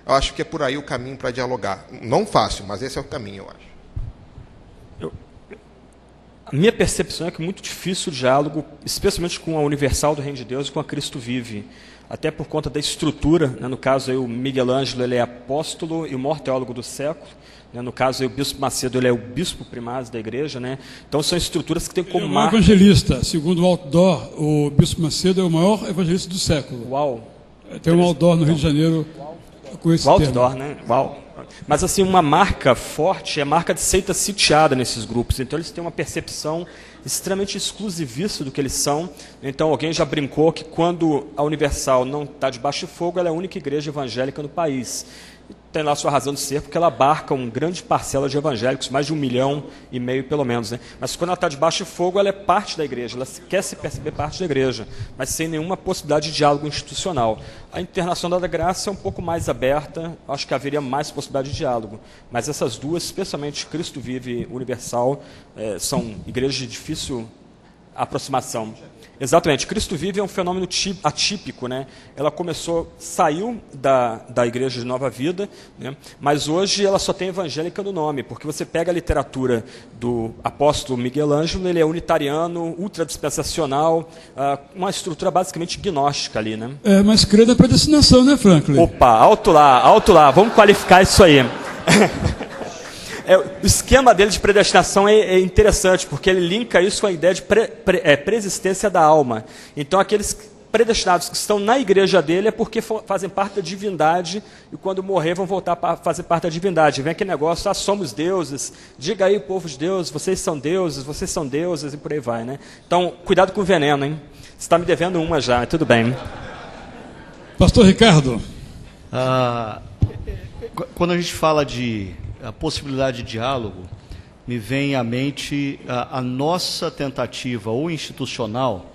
eu acho que é por aí o caminho para dialogar. Não fácil, mas esse é o caminho, eu acho. A minha percepção é que é muito difícil o diálogo, especialmente com a Universal do Reino de Deus e com a Cristo Vive, até por conta da estrutura, né? No caso aí, o Miguel Ângelo ele é apóstolo e o maior teólogo do século, né? No caso aí, o Bispo Macedo ele é o bispo primaz da igreja, né? Então são estruturas que têm como marca... evangelista, segundo o outdoor, o Bispo Macedo é o maior evangelista do século. Uau! Tem um outdoor no Rio de Janeiro com esse termo. Outdoor, né? Uau! Mas assim, uma marca forte é a marca de seita sitiada nesses grupos. Então eles têm uma percepção extremamente exclusivista do que eles são. Então alguém já brincou que quando a Universal não está debaixo de fogo, ela é a única igreja evangélica no país. Tem lá a sua razão de ser, porque ela abarca uma grande parcela de evangélicos, mais de 1,5 milhão pelo menos, né? Mas quando ela está debaixo de fogo, ela é parte da igreja, ela quer se perceber parte da igreja, mas sem nenhuma possibilidade de diálogo institucional. A Internacional da Graça é um pouco mais aberta, acho que haveria mais possibilidade de diálogo, mas essas duas, especialmente Cristo Vive e Universal, são igrejas de difícil aproximação. Exatamente. Cristo Vive é um fenômeno atípico, né? Ela saiu da Igreja de Nova Vida, né? Mas hoje ela só tem evangélica no nome, porque você pega a literatura do apóstolo Miguel Ângelo, ele é unitariano, ultradispensacional, uma estrutura basicamente gnóstica ali, né? Mas crê na predestinação, né, Franklin? Opa, alto lá, vamos qualificar isso aí. O esquema dele de predestinação é interessante, porque ele linka isso com a ideia de preexistência da alma. Então, aqueles predestinados que estão na igreja dele é porque fazem parte da divindade, e quando morrer vão voltar para fazer parte da divindade. Vem aquele negócio, somos deuses, diga aí, povo de Deus, vocês são deuses, e por aí vai, né? Então, cuidado com o veneno, hein? Você está me devendo uma já, tudo bem. Pastor Ricardo. Quando a gente fala de a possibilidade de diálogo, me vem à mente a nossa tentativa ou institucional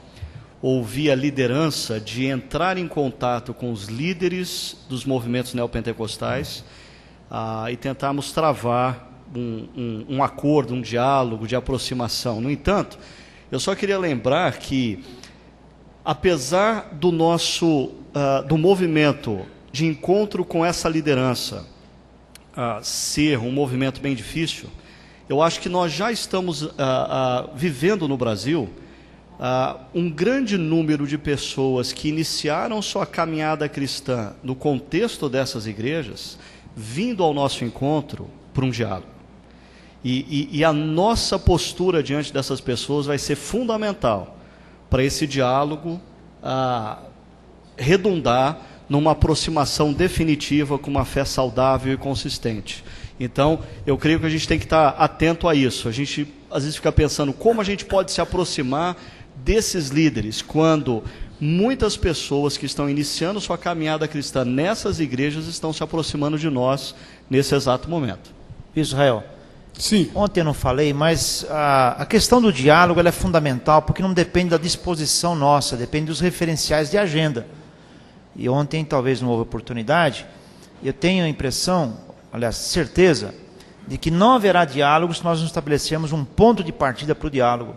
ou via liderança de entrar em contato com os líderes dos movimentos neopentecostais e tentarmos travar um acordo, um diálogo de aproximação. No entanto, eu só queria lembrar que, apesar do nosso do movimento de encontro com essa liderança ser um movimento bem difícil, eu acho que nós já estamos vivendo no Brasil um grande número de pessoas que iniciaram sua caminhada cristã no contexto dessas igrejas, vindo ao nosso encontro por um diálogo. E a nossa postura diante dessas pessoas vai ser fundamental para esse diálogo redundar numa aproximação definitiva com uma fé saudável e consistente. Então, eu creio que a gente tem que estar atento a isso. A gente, às vezes, fica pensando como a gente pode se aproximar desses líderes, quando muitas pessoas que estão iniciando sua caminhada cristã nessas igrejas estão se aproximando de nós nesse exato momento. Israel, sim. Ontem eu não falei, mas a questão do diálogo ela é fundamental, porque não depende da disposição nossa, depende dos referenciais de agenda. E ontem talvez não houve oportunidade. Eu tenho a impressão, aliás, certeza, de que não haverá diálogo se nós não estabelecermos um ponto de partida para o diálogo,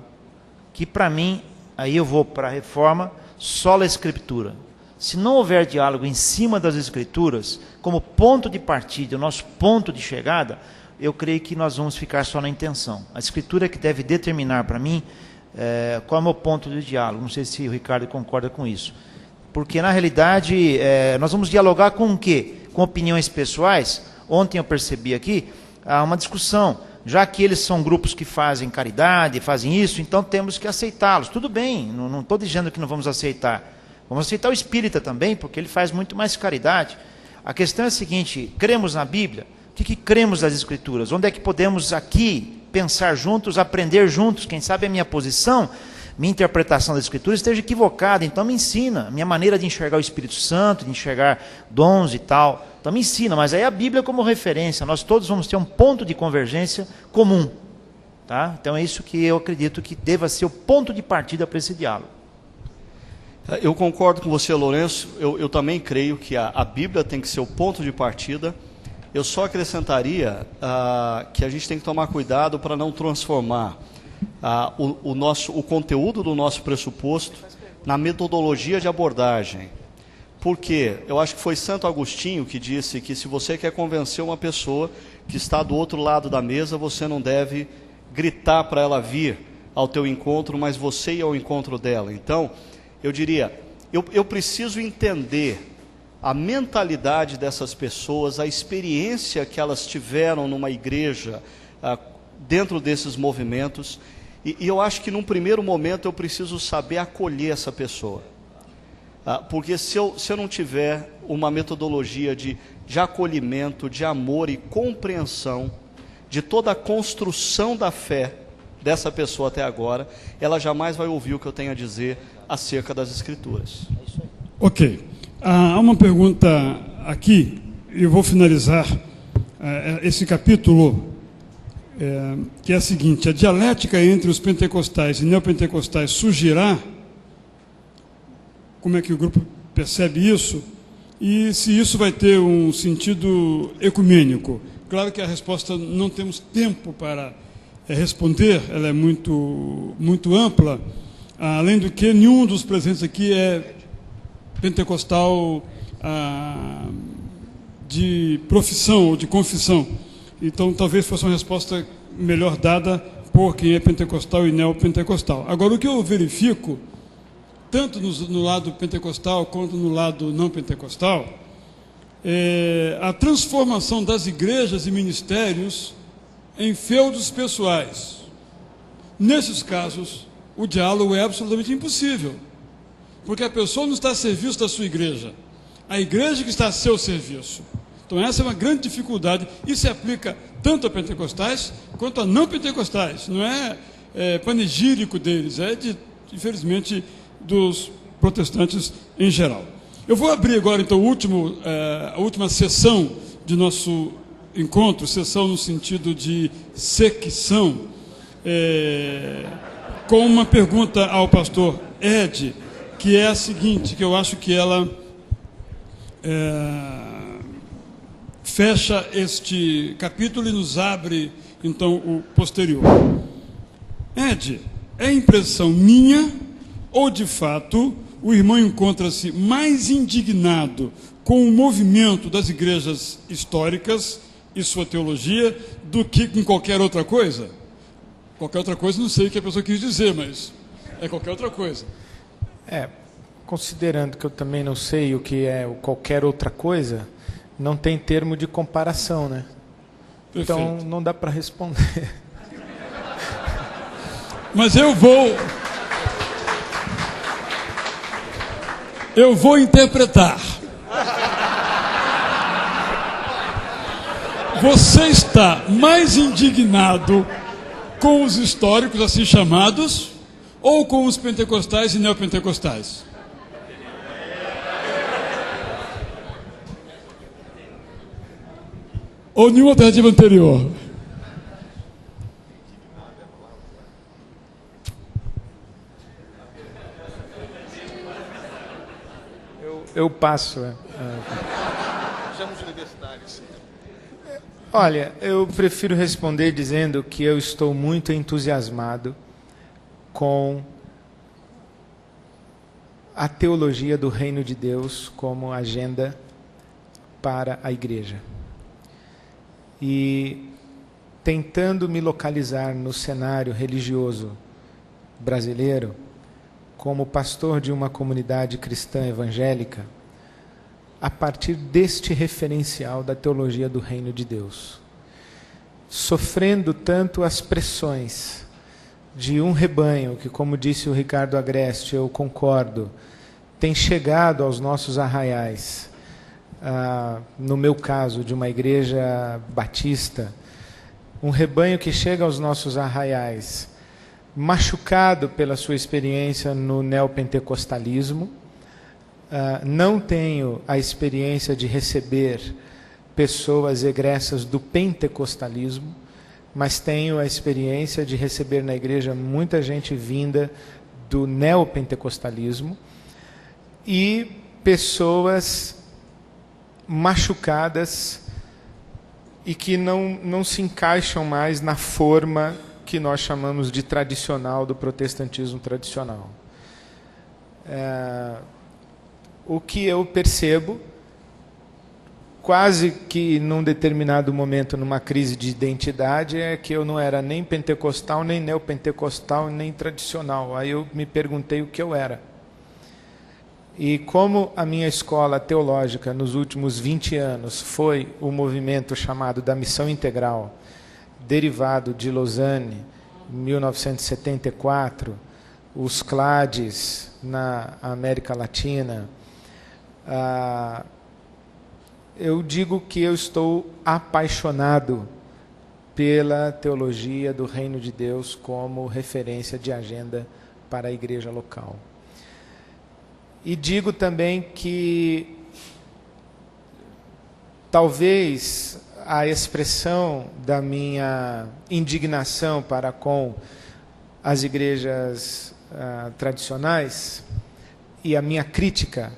que para mim, aí eu vou para a reforma, sola escritura. Se não houver diálogo em cima das escrituras, como ponto de partida, o nosso ponto de chegada, eu creio que nós vamos ficar só na intenção. A escritura é que deve determinar para mim qual é o meu ponto de diálogo. Não sei se o Ricardo concorda com isso. Porque, na realidade, nós vamos dialogar com o quê? Com opiniões pessoais. Ontem eu percebi aqui uma discussão. Já que eles são grupos que fazem caridade, fazem isso, então temos que aceitá-los. Tudo bem, não estou dizendo que não vamos aceitar. Vamos aceitar o espírita também, porque ele faz muito mais caridade. A questão é a seguinte: cremos na Bíblia? O que cremos das Escrituras? Onde é que podemos aqui pensar juntos, aprender juntos? Quem sabe a minha posição, minha interpretação das Escrituras esteja equivocada, então me ensina. Minha maneira de enxergar o Espírito Santo, de enxergar dons e tal, então me ensina. Mas aí a Bíblia como referência, nós todos vamos ter um ponto de convergência comum. Tá? Então é isso que eu acredito que deva ser o ponto de partida para esse diálogo. Eu concordo com você, Lourenço. Eu também creio que a Bíblia tem que ser o ponto de partida. Eu só acrescentaria que a gente tem que tomar cuidado para não transformar o conteúdo do nosso pressuposto na metodologia de abordagem. Porque eu acho que foi Santo Agostinho que disse que se você quer convencer uma pessoa que está do outro lado da mesa, você não deve gritar para ela vir ao teu encontro, mas você ir ao encontro dela. Então, eu diria, eu preciso entender a mentalidade dessas pessoas, a experiência que elas tiveram numa igreja, dentro desses movimentos, e eu acho que num primeiro momento eu preciso saber acolher essa pessoa, porque se eu não tiver uma metodologia de acolhimento, de amor e compreensão de toda a construção da fé dessa pessoa até agora, ela jamais vai ouvir o que eu tenho a dizer acerca das Escrituras. Ok. Há uma pergunta aqui, e eu vou finalizar esse capítulo, que é a seguinte: a dialética entre os pentecostais e neopentecostais surgirá? Como é que o grupo percebe isso? E se isso vai ter um sentido ecumênico? Claro que a resposta não temos tempo para responder, ela é muito, muito ampla, além do que nenhum dos presentes aqui é pentecostal de profissão ou de confissão. Então, talvez fosse uma resposta melhor dada por quem é pentecostal e neopentecostal. Agora, o que eu verifico, tanto no lado pentecostal quanto no lado não pentecostal, é a transformação das igrejas e ministérios em feudos pessoais. Nesses casos, o diálogo é absolutamente impossível, porque a pessoa não está a serviço da sua igreja, a igreja que está a seu serviço. Então essa é uma grande dificuldade, e se aplica tanto a pentecostais quanto a não pentecostais. Não é panegírico deles, infelizmente, dos protestantes em geral. Eu vou abrir agora, então, a última sessão de nosso encontro, sessão no sentido de secção, com uma pergunta ao pastor Ed, que é a seguinte, que eu acho que ela fecha este capítulo e nos abre, então, o posterior. Ed, é impressão minha ou, de fato, o irmão encontra-se mais indignado com o movimento das igrejas históricas e sua teologia do que com qualquer outra coisa? Qualquer outra coisa, não sei o que a pessoa quis dizer, mas é qualquer outra coisa. Considerando que eu também não sei o que é qualquer outra coisa, não tem termo de comparação, né? Então não dá para responder. Mas eu vou interpretar. Você está mais indignado com os históricos assim chamados ou com os pentecostais e neopentecostais? Ou nenhuma alternativa anterior? Eu passo. Olha, eu prefiro responder dizendo que eu estou muito entusiasmado com a teologia do Reino de Deus como agenda para a igreja. E tentando me localizar no cenário religioso brasileiro, como pastor de uma comunidade cristã evangélica, a partir deste referencial da teologia do Reino de Deus, sofrendo tanto as pressões de um rebanho que, como disse o Ricardo Agreste, eu concordo, tem chegado aos nossos arraiais, no meu caso, de uma igreja batista, um rebanho que chega aos nossos arraiais, machucado pela sua experiência no neopentecostalismo. Não tenho a experiência de receber pessoas egressas do pentecostalismo, mas tenho a experiência de receber na igreja muita gente vinda do neopentecostalismo e pessoas machucadas e que não se encaixam mais na forma que nós chamamos de tradicional, do protestantismo tradicional. O que eu percebo, quase que num determinado momento, numa crise de identidade, é que eu não era nem pentecostal, nem neopentecostal, nem tradicional. Aí eu me perguntei o que eu era. E como a minha escola teológica nos últimos 20 anos foi o movimento chamado da Missão Integral, derivado de Lausanne, 1974, os CLADs na América Latina, eu digo que eu estou apaixonado pela teologia do Reino de Deus como referência de agenda para a igreja local. E digo também que talvez a expressão da minha indignação para com as igrejas tradicionais e a minha crítica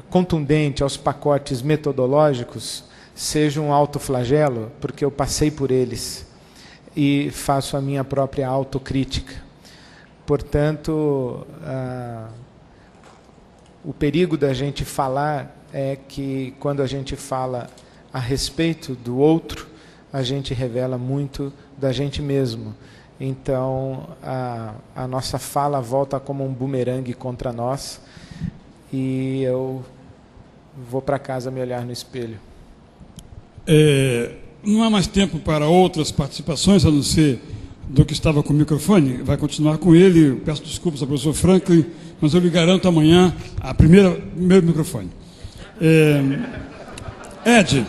contundente aos pacotes metodológicos seja um autoflagelo, porque eu passei por eles e faço a minha própria autocrítica. Portanto, o perigo da gente falar é que, quando a gente fala a respeito do outro, a gente revela muito da gente mesmo. Então, a nossa fala volta como um bumerangue contra nós, e eu vou para casa me olhar no espelho. Não há mais tempo para outras participações, a não ser do que estava com o microfone. Vai continuar com ele. Eu peço desculpas ao professor Franklin, mas eu lhe garanto amanhã o primeiro microfone. Ed,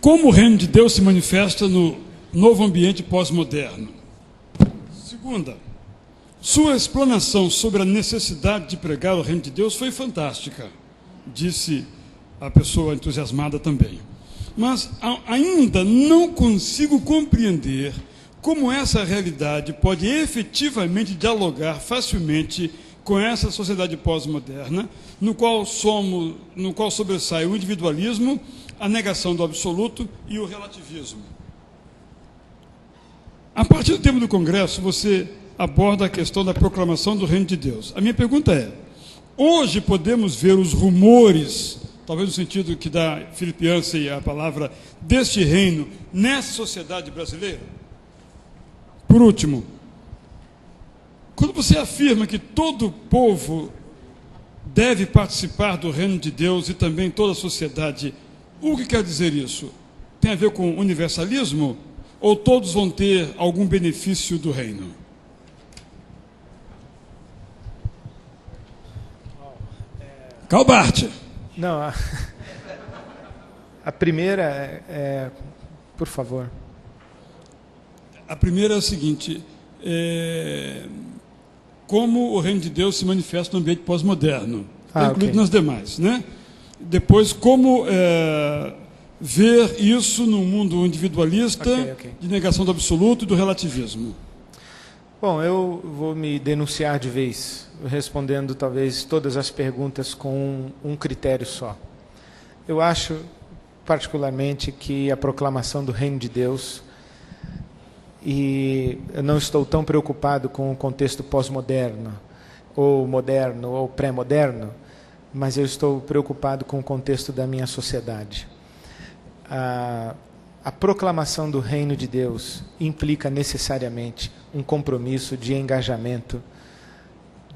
como o reino de Deus se manifesta no novo ambiente pós-moderno? Segunda, sua explanação sobre a necessidade de pregar o reino de Deus foi fantástica, disse a pessoa entusiasmada também. Mas ainda não consigo compreender como essa realidade pode efetivamente dialogar facilmente com essa sociedade pós-moderna, no qual sobressai o individualismo, a negação do absoluto e o relativismo. A partir do tema do Congresso, você aborda a questão da proclamação do Reino de Deus. A minha pergunta é, hoje podemos ver os rumores, talvez no sentido que dá Philip Yancey a palavra, deste reino nessa sociedade brasileira? Por último, quando você afirma que todo povo deve participar do reino de Deus e também toda a sociedade, o que quer dizer isso? tem a ver com universalismo, ou todos vão ter algum benefício do reino? Calbart. Não, a primeira por favor. A primeira é a seguinte: como o reino de Deus se manifesta no ambiente pós-moderno, incluído nas demais, né? Depois, como ver isso num mundo individualista, de negação do absoluto e do relativismo. Bom, eu vou me denunciar de vez, respondendo talvez todas as perguntas com um critério só. Eu acho, particularmente, que a proclamação do reino de Deus, e eu não estou tão preocupado com o contexto pós-moderno, ou moderno, ou pré-moderno, mas eu estou preocupado com o contexto da minha sociedade. A proclamação do reino de Deus implica necessariamente um compromisso de engajamento,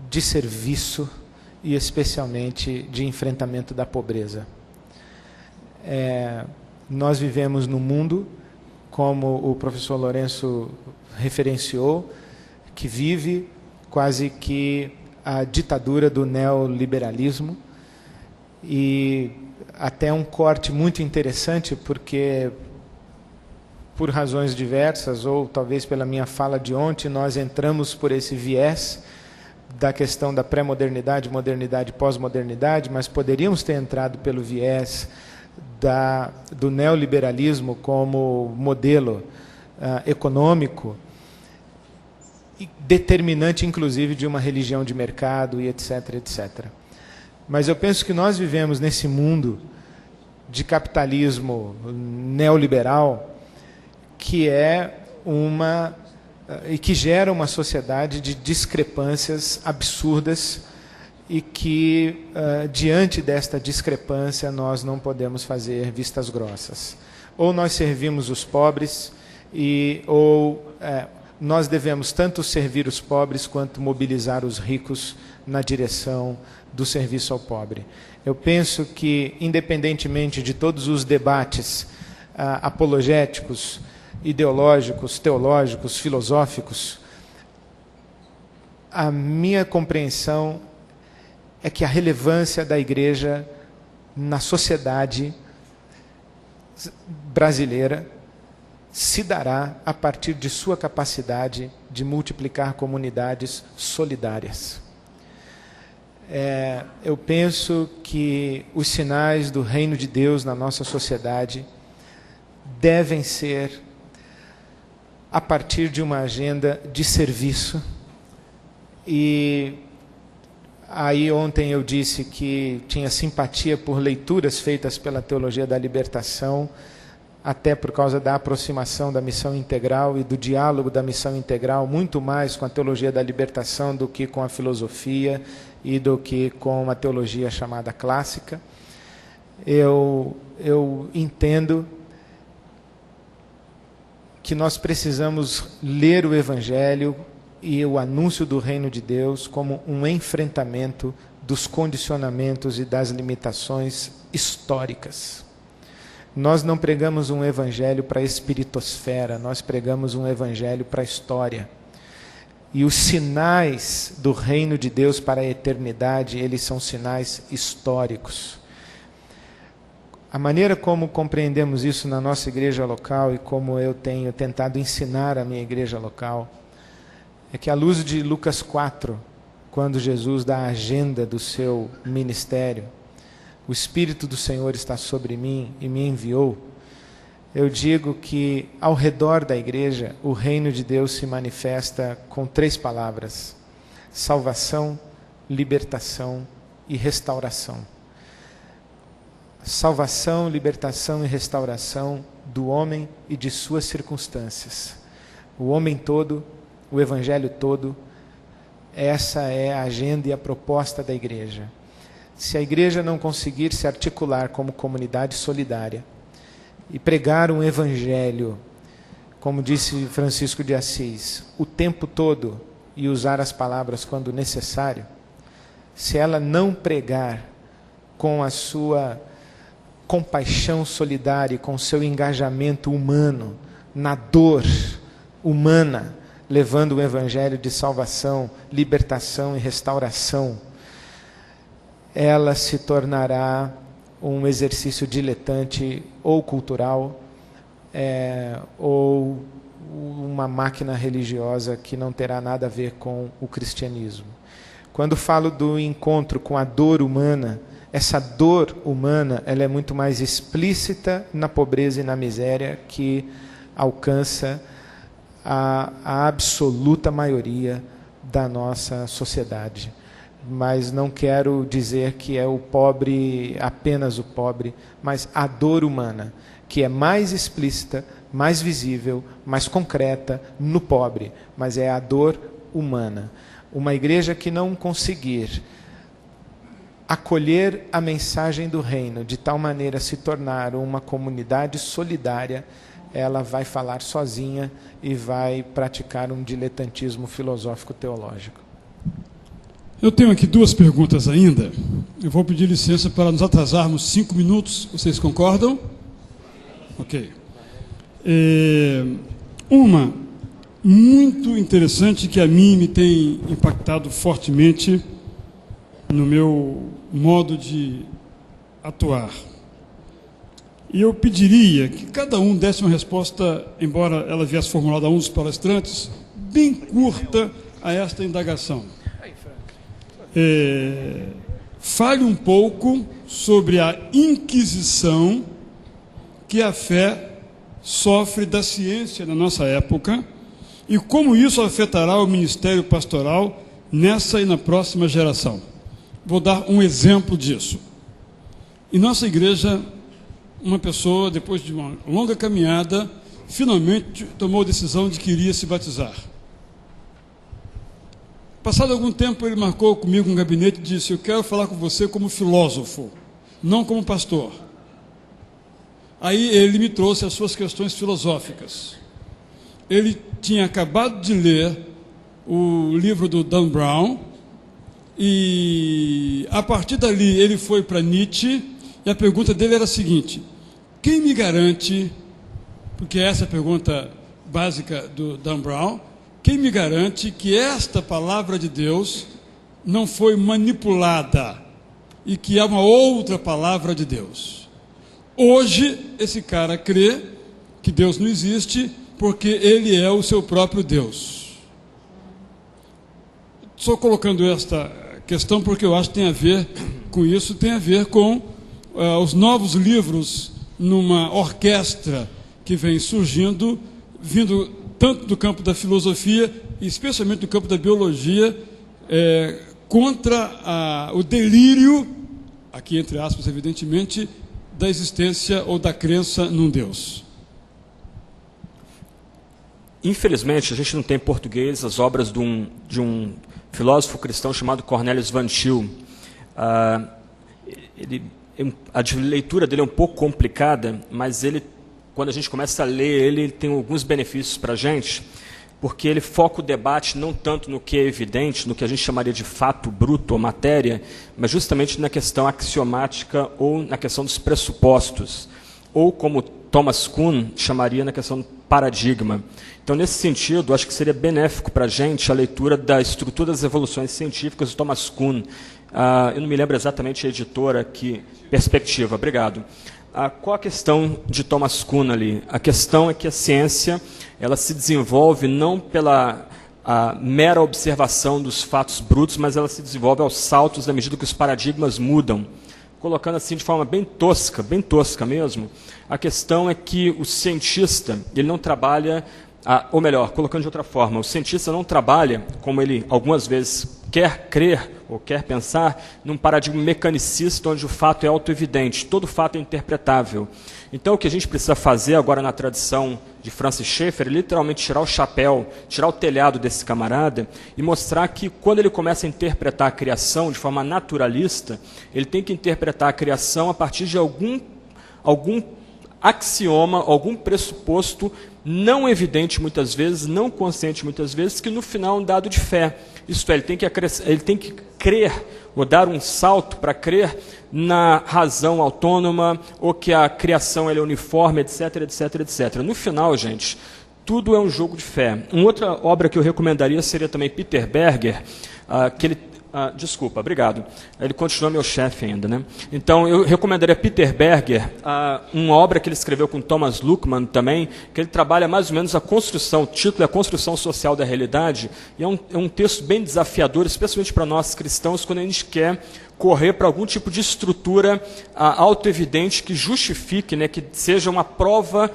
de serviço e especialmente de enfrentamento da pobreza. Nós vivemos num mundo, como o professor Lourenço referenciou, que vive quase que a ditadura do neoliberalismo, e até um corte muito interessante, porque por razões diversas, ou talvez pela minha fala de ontem, nós entramos por esse viés da questão da pré-modernidade, modernidade, pós-modernidade, mas poderíamos ter entrado pelo viés do neoliberalismo como modelo econômico, e determinante, inclusive, de uma religião de mercado, e etc., etc. Mas eu penso que nós vivemos nesse mundo de capitalismo neoliberal, que e que gera uma sociedade de discrepâncias absurdas, e que, diante desta discrepância, nós não podemos fazer vistas grossas. Ou nós servimos os pobres, ou nós devemos tanto servir os pobres quanto mobilizar os ricos na direção do serviço ao pobre. Eu penso que, independentemente de todos os debates apologéticos, ideológicos, teológicos, filosóficos, a minha compreensão é que a relevância da igreja na sociedade brasileira se dará a partir de sua capacidade de multiplicar comunidades solidárias. Eu penso que os sinais do reino de Deus na nossa sociedade devem ser a partir de uma agenda de serviço. E aí ontem eu disse que tinha simpatia por leituras feitas pela teologia da libertação, até por causa da aproximação da missão integral e do diálogo da missão integral, muito mais com a teologia da libertação do que com a filosofia e do que com uma teologia chamada clássica. Eu entendo que nós precisamos ler o Evangelho e o anúncio do reino de Deus como um enfrentamento dos condicionamentos e das limitações históricas. Nós não pregamos um evangelho para a espiritosfera, nós pregamos um evangelho para a história. E os sinais do reino de Deus para a eternidade, eles são sinais históricos. A maneira como compreendemos isso na nossa igreja local e como eu tenho tentado ensinar a minha igreja local, é que à luz de Lucas 4, quando Jesus dá a agenda do seu ministério, o Espírito do Senhor está sobre mim e me enviou, eu digo que ao redor da igreja o reino de Deus se manifesta com 3 palavras: salvação, libertação e restauração. Salvação, libertação e restauração do homem e de suas circunstâncias. O homem todo, o evangelho todo, essa é a agenda e a proposta da igreja. Se a igreja não conseguir se articular como comunidade solidária e pregar um evangelho, como disse Francisco de Assis, o tempo todo e usar as palavras quando necessário, se ela não pregar com a sua compaixão solidária, com seu engajamento humano, na dor humana, levando o evangelho de salvação, libertação e restauração, ela se tornará um exercício diletante ou cultural, ou uma máquina religiosa que não terá nada a ver com o cristianismo. Quando falo do encontro com a dor humana, essa dor humana ela é muito mais explícita na pobreza e na miséria, que alcança a absoluta maioria da nossa sociedade. Mas não quero dizer que é o pobre, apenas o pobre, mas a dor humana, que é mais explícita, mais visível, mais concreta no pobre, mas é a dor humana. Uma igreja que não conseguir acolher a mensagem do reino, de tal maneira se tornar uma comunidade solidária, ela vai falar sozinha e vai praticar um diletantismo filosófico-teológico. Eu tenho aqui 2 perguntas ainda. Eu vou pedir licença para nos atrasarmos 5 minutos. Vocês concordam? Ok. Uma muito interessante que a mim me tem impactado fortemente no meu modo de atuar. E eu pediria que cada um desse uma resposta, embora ela viesse formulada a um dos palestrantes, bem curta a esta indagação. Fale um pouco sobre a inquisição que a fé sofre da ciência na nossa época e como isso afetará o ministério pastoral nessa e na próxima geração. Vou dar um exemplo disso. Em nossa igreja, uma pessoa, depois de uma longa caminhada, finalmente tomou a decisão de que iria se batizar. Passado algum tempo, ele marcou comigo um gabinete e disse: eu quero falar com você como filósofo, não como pastor. Aí ele me trouxe as suas questões filosóficas. Ele tinha acabado de ler o livro do Dan Brown e, a partir dali, ele foi para Nietzsche e a pergunta dele era a seguinte: quem me garante, porque essa é a pergunta básica do Dan Brown, quem me garante que esta palavra de Deus não foi manipulada e que é uma outra palavra de Deus? Hoje, esse cara crê que Deus não existe porque ele é o seu próprio Deus. Estou colocando esta questão porque eu acho que tem a ver com isso, tem a ver com os novos livros numa orquestra que vem surgindo, vindo tanto do campo da filosofia, e especialmente do campo da biologia, contra o delírio, aqui entre aspas, evidentemente, da existência ou da crença num Deus. Infelizmente, a gente não tem em português as obras de um filósofo cristão chamado Cornelius Van Til. A leitura dele é um pouco complicada, mas quando a gente começa a ler ele tem alguns benefícios para a gente, porque ele foca o debate não tanto no que é evidente, no que a gente chamaria de fato bruto ou matéria, mas justamente na questão axiomática ou na questão dos pressupostos, ou como Thomas Kuhn chamaria na questão do paradigma. Então, nesse sentido, acho que seria benéfico para a gente a leitura da estrutura das evoluções científicas do Thomas Kuhn. Eu não me lembro exatamente a editora, que perspectiva. Obrigado. Qual a questão de Thomas Kuhn ali? A questão é que a ciência ela se desenvolve não pela mera observação dos fatos brutos, mas ela se desenvolve aos saltos à medida que os paradigmas mudam. Colocando assim de forma bem tosca mesmo, a questão é que o cientista ele não trabalha, ou melhor, colocando de outra forma, o cientista não trabalha, como ele algumas vezes quer crer ou quer pensar, num paradigma mecanicista onde o fato é autoevidente, todo fato é interpretável. Então o que a gente precisa fazer agora na tradição de Francis Schaeffer é literalmente tirar o chapéu, tirar o telhado desse camarada e mostrar que quando ele começa a interpretar a criação de forma naturalista, ele tem que interpretar a criação a partir de algum axioma, algum pressuposto não evidente muitas vezes, não consciente muitas vezes, que no final é um dado de fé. Isto é, ele tem que crer, ou dar um salto para crer na razão autônoma, ou que a criação ela é uniforme, etc, etc, etc. No final, gente, tudo é um jogo de fé. Uma outra obra que eu recomendaria seria também Peter Berger, que ele... desculpa, obrigado. Ele continua meu chefe ainda, né? Então, eu recomendaria Peter Berger, uma obra que ele escreveu com Thomas Luckmann também, que ele trabalha mais ou menos a construção, o título é A Construção Social da Realidade, e é um texto bem desafiador, especialmente para nós cristãos, quando a gente quer correr para algum tipo de estrutura autoevidente que justifique, né, que seja uma prova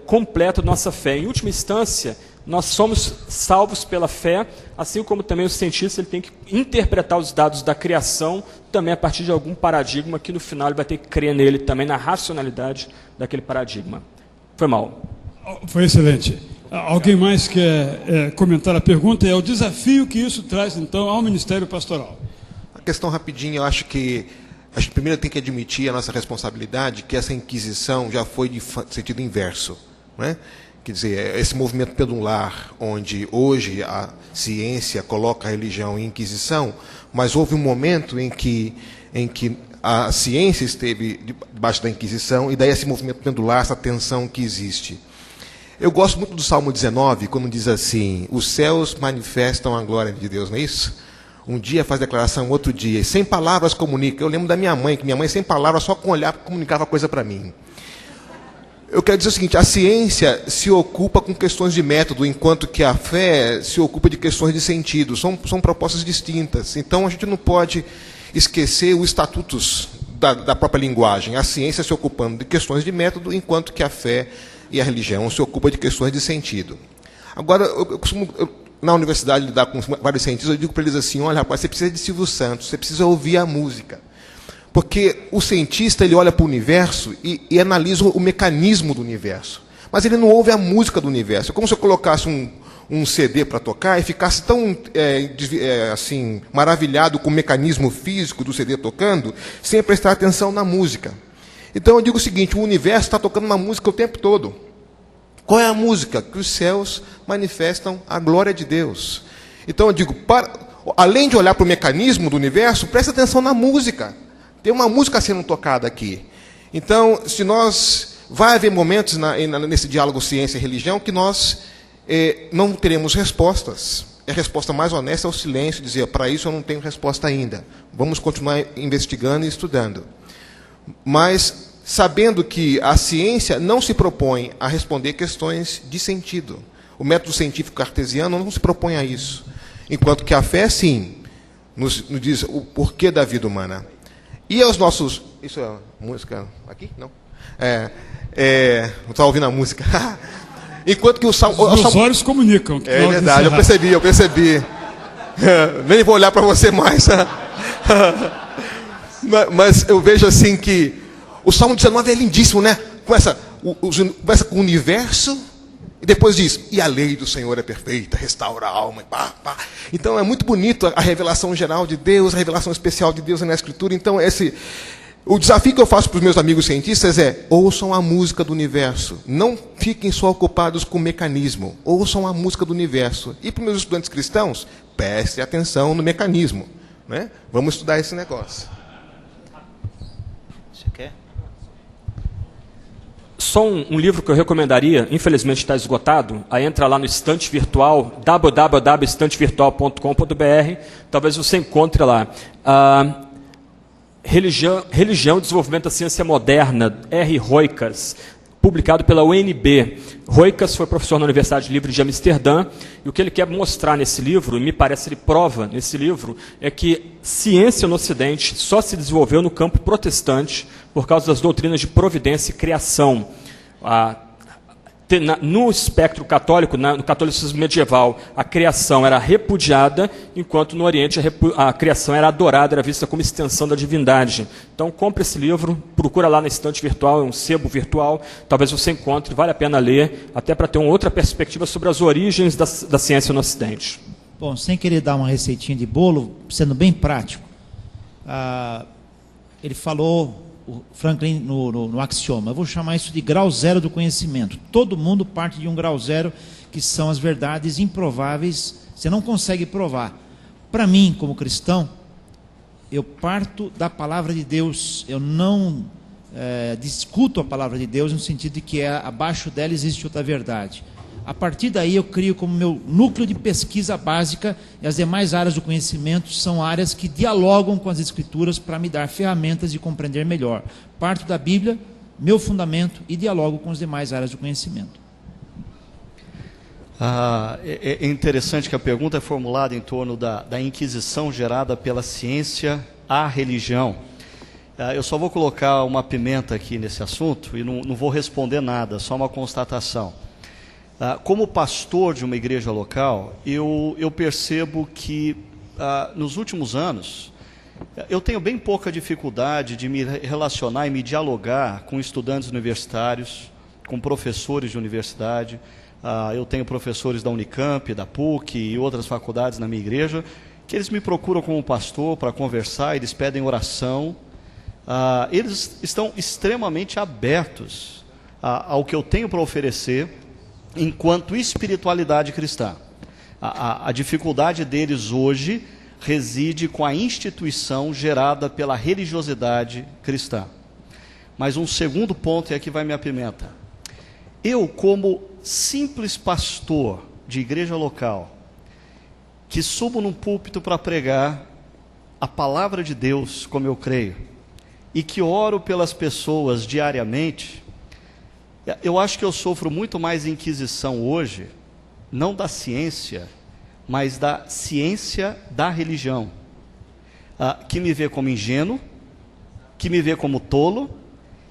completa da nossa fé. Em última instância, nós somos salvos pela fé, assim como também o cientista ele tem que interpretar os dados da criação também a partir de algum paradigma que no final ele vai ter que crer nele também, na racionalidade daquele paradigma. Foi mal. Foi excelente. Alguém mais quer comentar a pergunta? É o desafio que isso traz, então, ao Ministério Pastoral. A questão rapidinha, eu acho que a gente primeiro tem que admitir a nossa responsabilidade, que essa Inquisição já foi de sentido inverso, não é? Quer dizer, esse movimento pendular, onde hoje a ciência coloca a religião em Inquisição, mas houve um momento em que a ciência esteve debaixo da Inquisição, e daí esse movimento pendular, essa tensão que existe. Eu gosto muito do Salmo 19, quando diz assim, os céus manifestam a glória de Deus, não é isso? Um dia faz declaração, outro dia, e sem palavras comunica. Eu lembro da minha mãe, que minha mãe sem palavras, só com olhar comunicava coisa para mim. Eu quero dizer o seguinte, a ciência se ocupa com questões de método, enquanto que a fé se ocupa de questões de sentido. São propostas distintas. Então, a gente não pode esquecer os estatutos da própria linguagem. A ciência se ocupando de questões de método, enquanto que a fé e a religião se ocupam de questões de sentido. Agora, eu costumo, na universidade, lidar com vários cientistas, eu digo para eles assim, olha, rapaz, você precisa de Silvio Santos, você precisa ouvir a música. Porque o cientista ele olha para o universo e analisa o mecanismo do universo. Mas ele não ouve a música do universo. É como se eu colocasse um CD para tocar e ficasse tão assim, maravilhado com o mecanismo físico do CD tocando, sem prestar atenção na música. Então eu digo o seguinte, o universo está tocando uma música o tempo todo. Qual é a música? Que os céus manifestam a glória de Deus. Então eu digo, além de olhar para o mecanismo do universo, presta atenção na música. Tem uma música sendo tocada aqui. Então, vai haver momentos nesse diálogo ciência e religião que nós não teremos respostas. A resposta mais honesta é o silêncio, dizer, para isso eu não tenho resposta ainda. Vamos continuar investigando e estudando. Mas sabendo que a ciência não se propõe a responder questões de sentido. O método científico cartesiano não se propõe a isso. Enquanto que a fé, sim, nos diz o porquê da vida humana. E aos nossos... Isso é música aqui? Não. Não estava ouvindo a música. Enquanto que o Salmo... Os olhos comunicam. É verdade, eu percebi. Nem vou olhar para você mais. Mas eu vejo assim que o Salmo 19 é lindíssimo, né? Começa com o universo e depois diz, e a lei do Senhor é perfeita, restaura a alma. Então é muito bonito a revelação geral de Deus, a revelação especial de Deus na Escritura. Então o desafio que eu faço para os meus amigos cientistas é, ouçam a música do universo. Não fiquem só ocupados com o mecanismo. Ouçam a música do universo. E para os meus estudantes cristãos, prestem atenção no mecanismo. Né? Vamos estudar esse negócio. Você quer? Só um livro que eu recomendaria, infelizmente está esgotado, aí entra lá no estante virtual, www.estantevirtual.com.br, talvez você encontre lá. Religião e Desenvolvimento da Ciência Moderna, R. Roikas, publicado pela UNB. Roikas foi professor na Universidade Livre de Amsterdã, e o que ele quer mostrar nesse livro, e me parece ele prova nesse livro, é que ciência no Ocidente só se desenvolveu no campo protestante por causa das doutrinas de providência e criação. No espectro católico, no catolicismo medieval, a criação era repudiada, enquanto no Oriente a criação era adorada, era vista como extensão da divindade. Então, compre esse livro, procura lá na estante virtual, é um sebo virtual, talvez você encontre, vale a pena ler, até para ter uma outra perspectiva sobre as origens da ciência no Ocidente. Bom, sem querer dar uma receitinha de bolo, sendo bem prático, ele falou o Franklin no axioma. Eu vou chamar isso de grau zero do conhecimento. Todo mundo parte de um grau zero, que são as verdades improváveis, você não consegue provar. Para mim, como cristão, eu parto da palavra de Deus, eu não discuto a palavra de Deus no sentido de que abaixo dela existe outra verdade. A partir daí eu crio como meu núcleo de pesquisa básica, e as demais áreas do conhecimento são áreas que dialogam com as Escrituras para me dar ferramentas de compreender melhor. Parto da Bíblia, meu fundamento, e dialogo com as demais áreas do conhecimento. É interessante que a pergunta é formulada em torno da inquisição gerada pela ciência à religião. Eu só vou colocar uma pimenta aqui nesse assunto e não vou responder nada, só uma constatação. Como pastor de uma igreja local, eu percebo que nos últimos anos eu tenho bem pouca dificuldade de me relacionar e me dialogar com estudantes universitários, com professores de universidade. Eu tenho professores da Unicamp, da PUC e outras faculdades na minha igreja, que eles me procuram como pastor para conversar, eles pedem oração. Eles estão extremamente abertos ao que eu tenho para oferecer enquanto espiritualidade cristã. A dificuldade deles hoje reside com a instituição gerada pela religiosidade cristã. Mas um segundo ponto, e aqui vai minha pimenta. Eu, como simples pastor de igreja local, que subo num púlpito para pregar a palavra de Deus, como eu creio, e que oro pelas pessoas diariamente, eu acho que eu sofro muito mais inquisição hoje, não da ciência, mas da ciência da religião, que me vê como ingênuo, que me vê como tolo,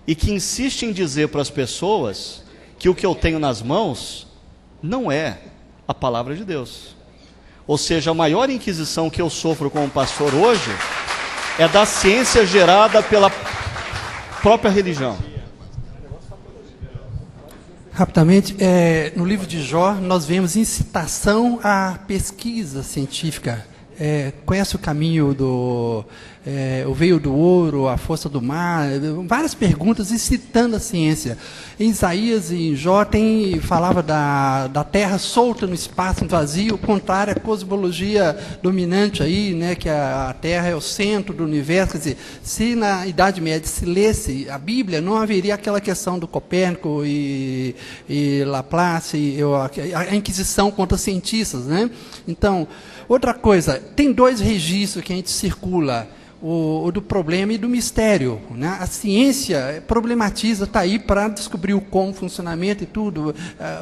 e que insiste em dizer para as pessoas que o que eu tenho nas mãos não é a palavra de Deus. Ou seja, a maior inquisição que eu sofro como pastor hoje é da ciência gerada pela própria religião. Rapidamente, no livro de Jó, nós vemos incitação à pesquisa científica. Conhece o caminho o veio do ouro, a força do mar, várias perguntas incitando a ciência. Em Isaías e em Jó falava da terra solta no espaço, no vazio, contrário à cosmologia dominante aí, né, que a terra é o centro do universo. Quer dizer, se na Idade Média se lesse a Bíblia, não haveria aquela questão do Copérnico e Laplace, a Inquisição contra cientistas, né? Então, outra coisa, tem dois registros que a gente circula, o do problema e do mistério, né? A ciência problematiza, está aí para descobrir o como, funcionamento e tudo,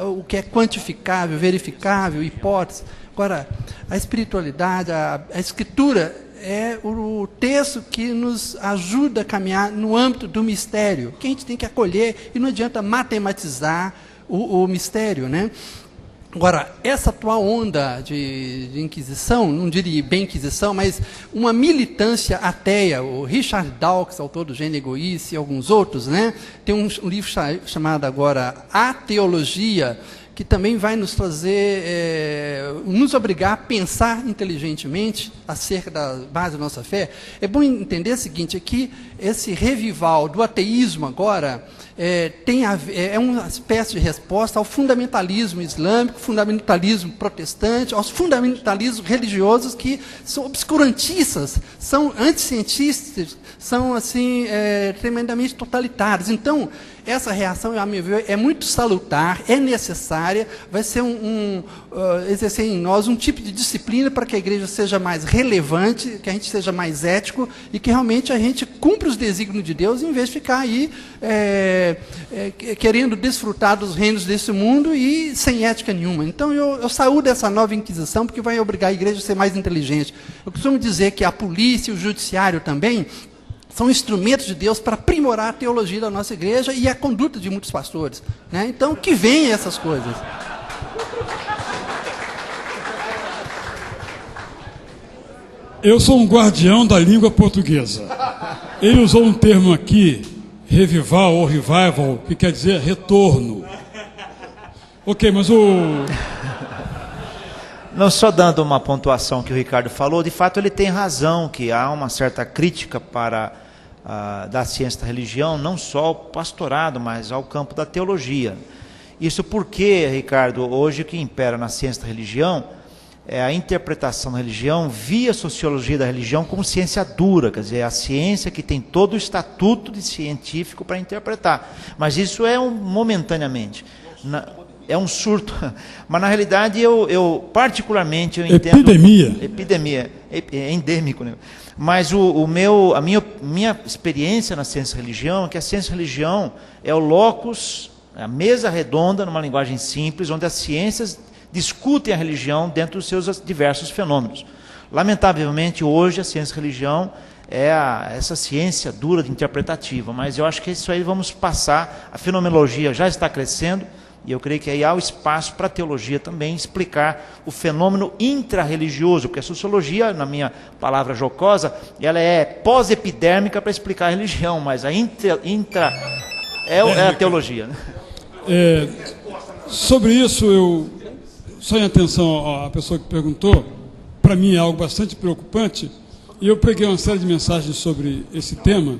o que é quantificável, verificável, hipótese. Agora, a espiritualidade, a Escritura é o texto que nos ajuda a caminhar no âmbito do mistério, que a gente tem que acolher, e não adianta matematizar o mistério, né? Agora, essa atual onda de inquisição, não diria bem inquisição, mas uma militância ateia, o Richard Dawkins, autor do Gênio Egoísta, e alguns outros, né? Tem um livro chamado agora A Teologia, que também vai nos trazer, nos obrigar a pensar inteligentemente acerca da base da nossa fé. É bom entender o seguinte, que esse revival do ateísmo agora é uma espécie de resposta ao fundamentalismo islâmico, fundamentalismo protestante, aos fundamentalismos religiosos que são obscurantistas, são anticientistas, são assim tremendamente totalitários. Então, essa reação, a meu ver, é muito salutar, é necessária, vai ser exercer em nós um tipo de disciplina para que a igreja seja mais relevante, que a gente seja mais ético e que realmente a gente cumpra os desígnios de Deus, em vez de ficar aí querendo desfrutar dos reinos desse mundo e sem ética nenhuma. Então, eu saúdo essa nova inquisição, porque vai obrigar a igreja a ser mais inteligente. Eu costumo dizer que a polícia e o judiciário também são instrumentos de Deus para aprimorar a teologia da nossa igreja e a conduta de muitos pastores, né? Então, que venham essas coisas. Eu sou um guardião da língua portuguesa. Ele usou um termo aqui, revival ou revival, que quer dizer retorno. Ok, mas Não, só dando uma pontuação que o Ricardo falou, de fato ele tem razão, que há uma certa crítica para da ciência da religião, não só ao pastorado, mas ao campo da teologia. Isso porque, Ricardo, hoje o que impera na ciência da religião é a interpretação da religião via sociologia da religião como ciência dura, quer dizer, a ciência que tem todo o estatuto de científico para interpretar. Mas isso é momentaneamente. É um surto. Mas na realidade eu particularmente eu entendo... Epidemia. É endêmico, né? Mas a minha experiência na ciência da religião é que a ciência da religião é o locus, a mesa redonda, numa linguagem simples, onde as ciências discutem a religião dentro dos seus diversos fenômenos. Lamentavelmente, hoje, a ciência da religião é essa ciência dura de interpretativa, mas eu acho que isso aí vamos passar, a fenomenologia já está crescendo, e eu creio que aí há o espaço para a teologia também explicar o fenômeno intra-religioso, porque a sociologia, na minha palavra jocosa, ela é pós-epidérmica para explicar a religião, mas a é a teologia. Né? Sobre isso, eu só em atenção à pessoa que perguntou, para mim é algo bastante preocupante, e eu preguei uma série de mensagens sobre esse tema,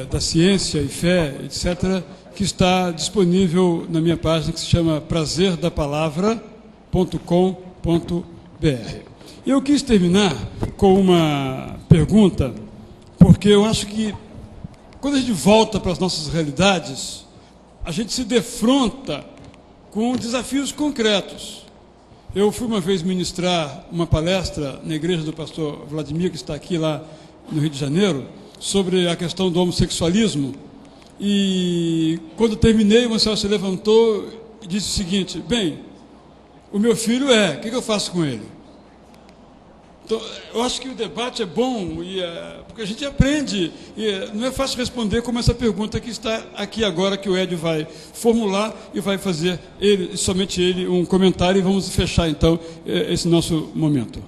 da ciência e fé, etc., que está disponível na minha página, que se chama prazerdapalavra.com.br. Eu quis terminar com uma pergunta, porque eu acho que quando a gente volta para as nossas realidades, a gente se defronta com desafios concretos. Eu fui uma vez ministrar uma palestra na igreja do pastor Vladimir, que está aqui lá no Rio de Janeiro, sobre a questão do homossexualismo. E quando terminei, uma senhora se levantou e disse o seguinte: bem, o meu filho o que eu faço com ele? Então, eu acho que o debate é bom, porque a gente aprende, não é fácil responder como essa pergunta que está aqui agora, que o Edio vai formular e vai fazer, somente ele, um comentário, e vamos fechar então esse nosso momento.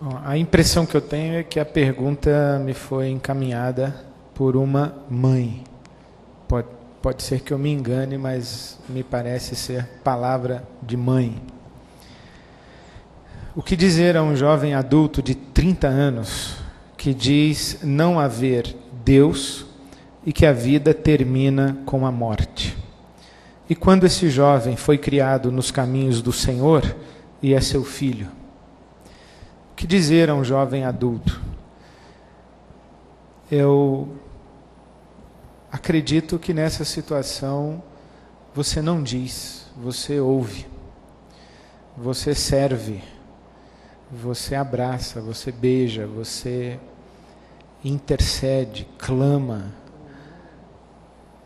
Bom, a impressão que eu tenho é que a pergunta me foi encaminhada por uma mãe. Pode ser que eu me engane, mas me parece ser palavra de mãe. O que dizer a um jovem adulto de 30 anos que diz não haver Deus e que a vida termina com a morte? E quando esse jovem foi criado nos caminhos do Senhor e é seu filho? O que dizer a um jovem adulto? Eu acredito que nessa situação você não diz, você ouve, você serve, você abraça, você beija, você intercede, clama.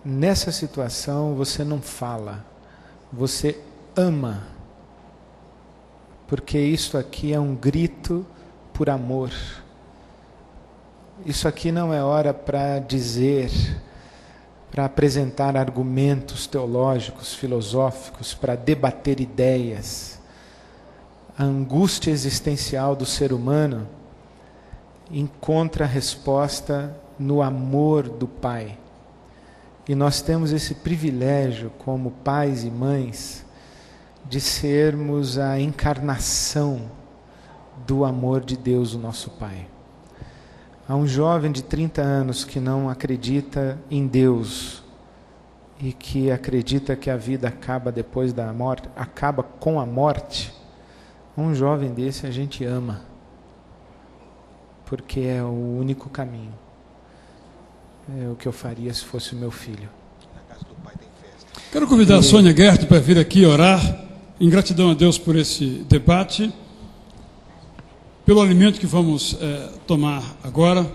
Nessa situação você não fala, você ama, porque isso aqui é um grito por amor. Isso aqui não é hora para dizer, para apresentar argumentos teológicos, filosóficos, para debater ideias. A angústia existencial do ser humano encontra resposta no amor do Pai. E nós temos esse privilégio, como pais e mães, de sermos a encarnação do amor de Deus, o nosso Pai. Há um jovem de 30 anos que não acredita em Deus e que acredita que a vida acaba depois da morte, acaba com a morte. Um jovem desse a gente ama, porque é o único caminho. É o que eu faria se fosse o meu filho. Quero convidar a Sônia Gert para vir aqui orar, em gratidão a Deus por esse debate, pelo alimento que vamos tomar agora,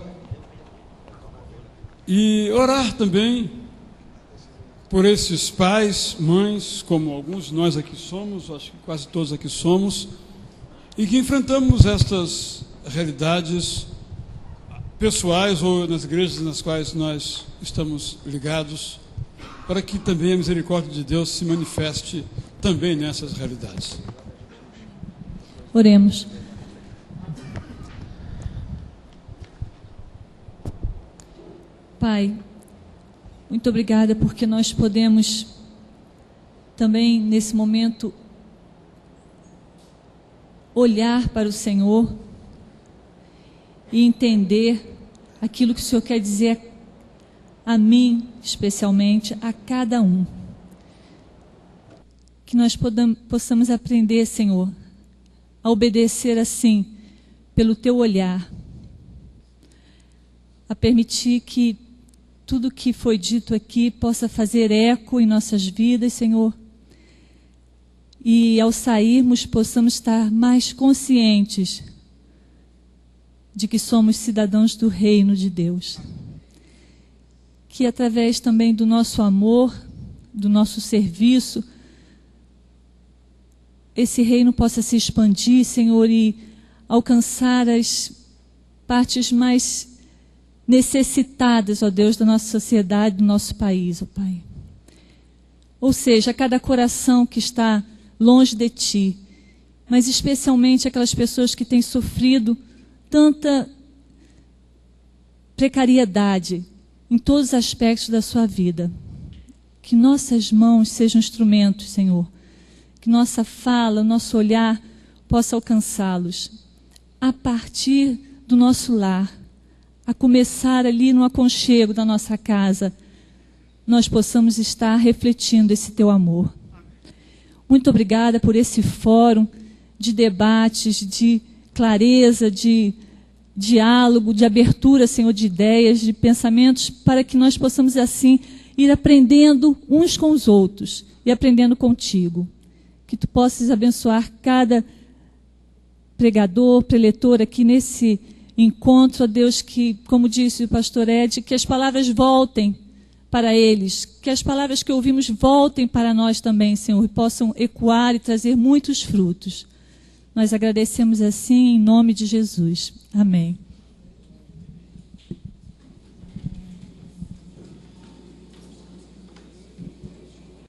e orar também por esses pais, mães, como alguns de nós aqui somos, acho que quase todos aqui somos, e que enfrentamos estas realidades pessoais ou nas igrejas nas quais nós estamos ligados, para que também a misericórdia de Deus se manifeste também nessas realidades. Oremos. Pai, muito obrigada porque nós podemos também nesse momento olhar para o Senhor e entender aquilo que o Senhor quer dizer a mim, especialmente, a cada um. Que nós possamos aprender, Senhor, a obedecer assim, pelo Teu olhar, a permitir que tudo que foi dito aqui possa fazer eco em nossas vidas, Senhor, e ao sairmos possamos estar mais conscientes de que somos cidadãos do reino de Deus. Que através também do nosso amor, do nosso serviço, esse reino possa se expandir, Senhor, e alcançar as partes mais necessitadas, ó Deus, da nossa sociedade, do nosso país, ó Pai. Ou seja, cada coração que está longe de Ti, mas especialmente aquelas pessoas que têm sofrido tanta precariedade em todos os aspectos da sua vida. Que nossas mãos sejam instrumentos, Senhor. Que nossa fala, nosso olhar possa alcançá-los. A partir do nosso lar, a começar ali no aconchego da nossa casa, nós possamos estar refletindo esse Teu amor. Muito obrigada por esse fórum de debates, de clareza, de diálogo, de abertura, Senhor, de ideias, de pensamentos, para que nós possamos assim ir aprendendo uns com os outros e aprendendo contigo. Que Tu possas abençoar cada pregador, preletor aqui nesse encontro, ó Deus, que, como disse o pastor Ed, que as palavras voltem para eles, que as palavras que ouvimos voltem para nós também, Senhor, e possam ecoar e trazer muitos frutos. Nós agradecemos assim em nome de Jesus. Amém.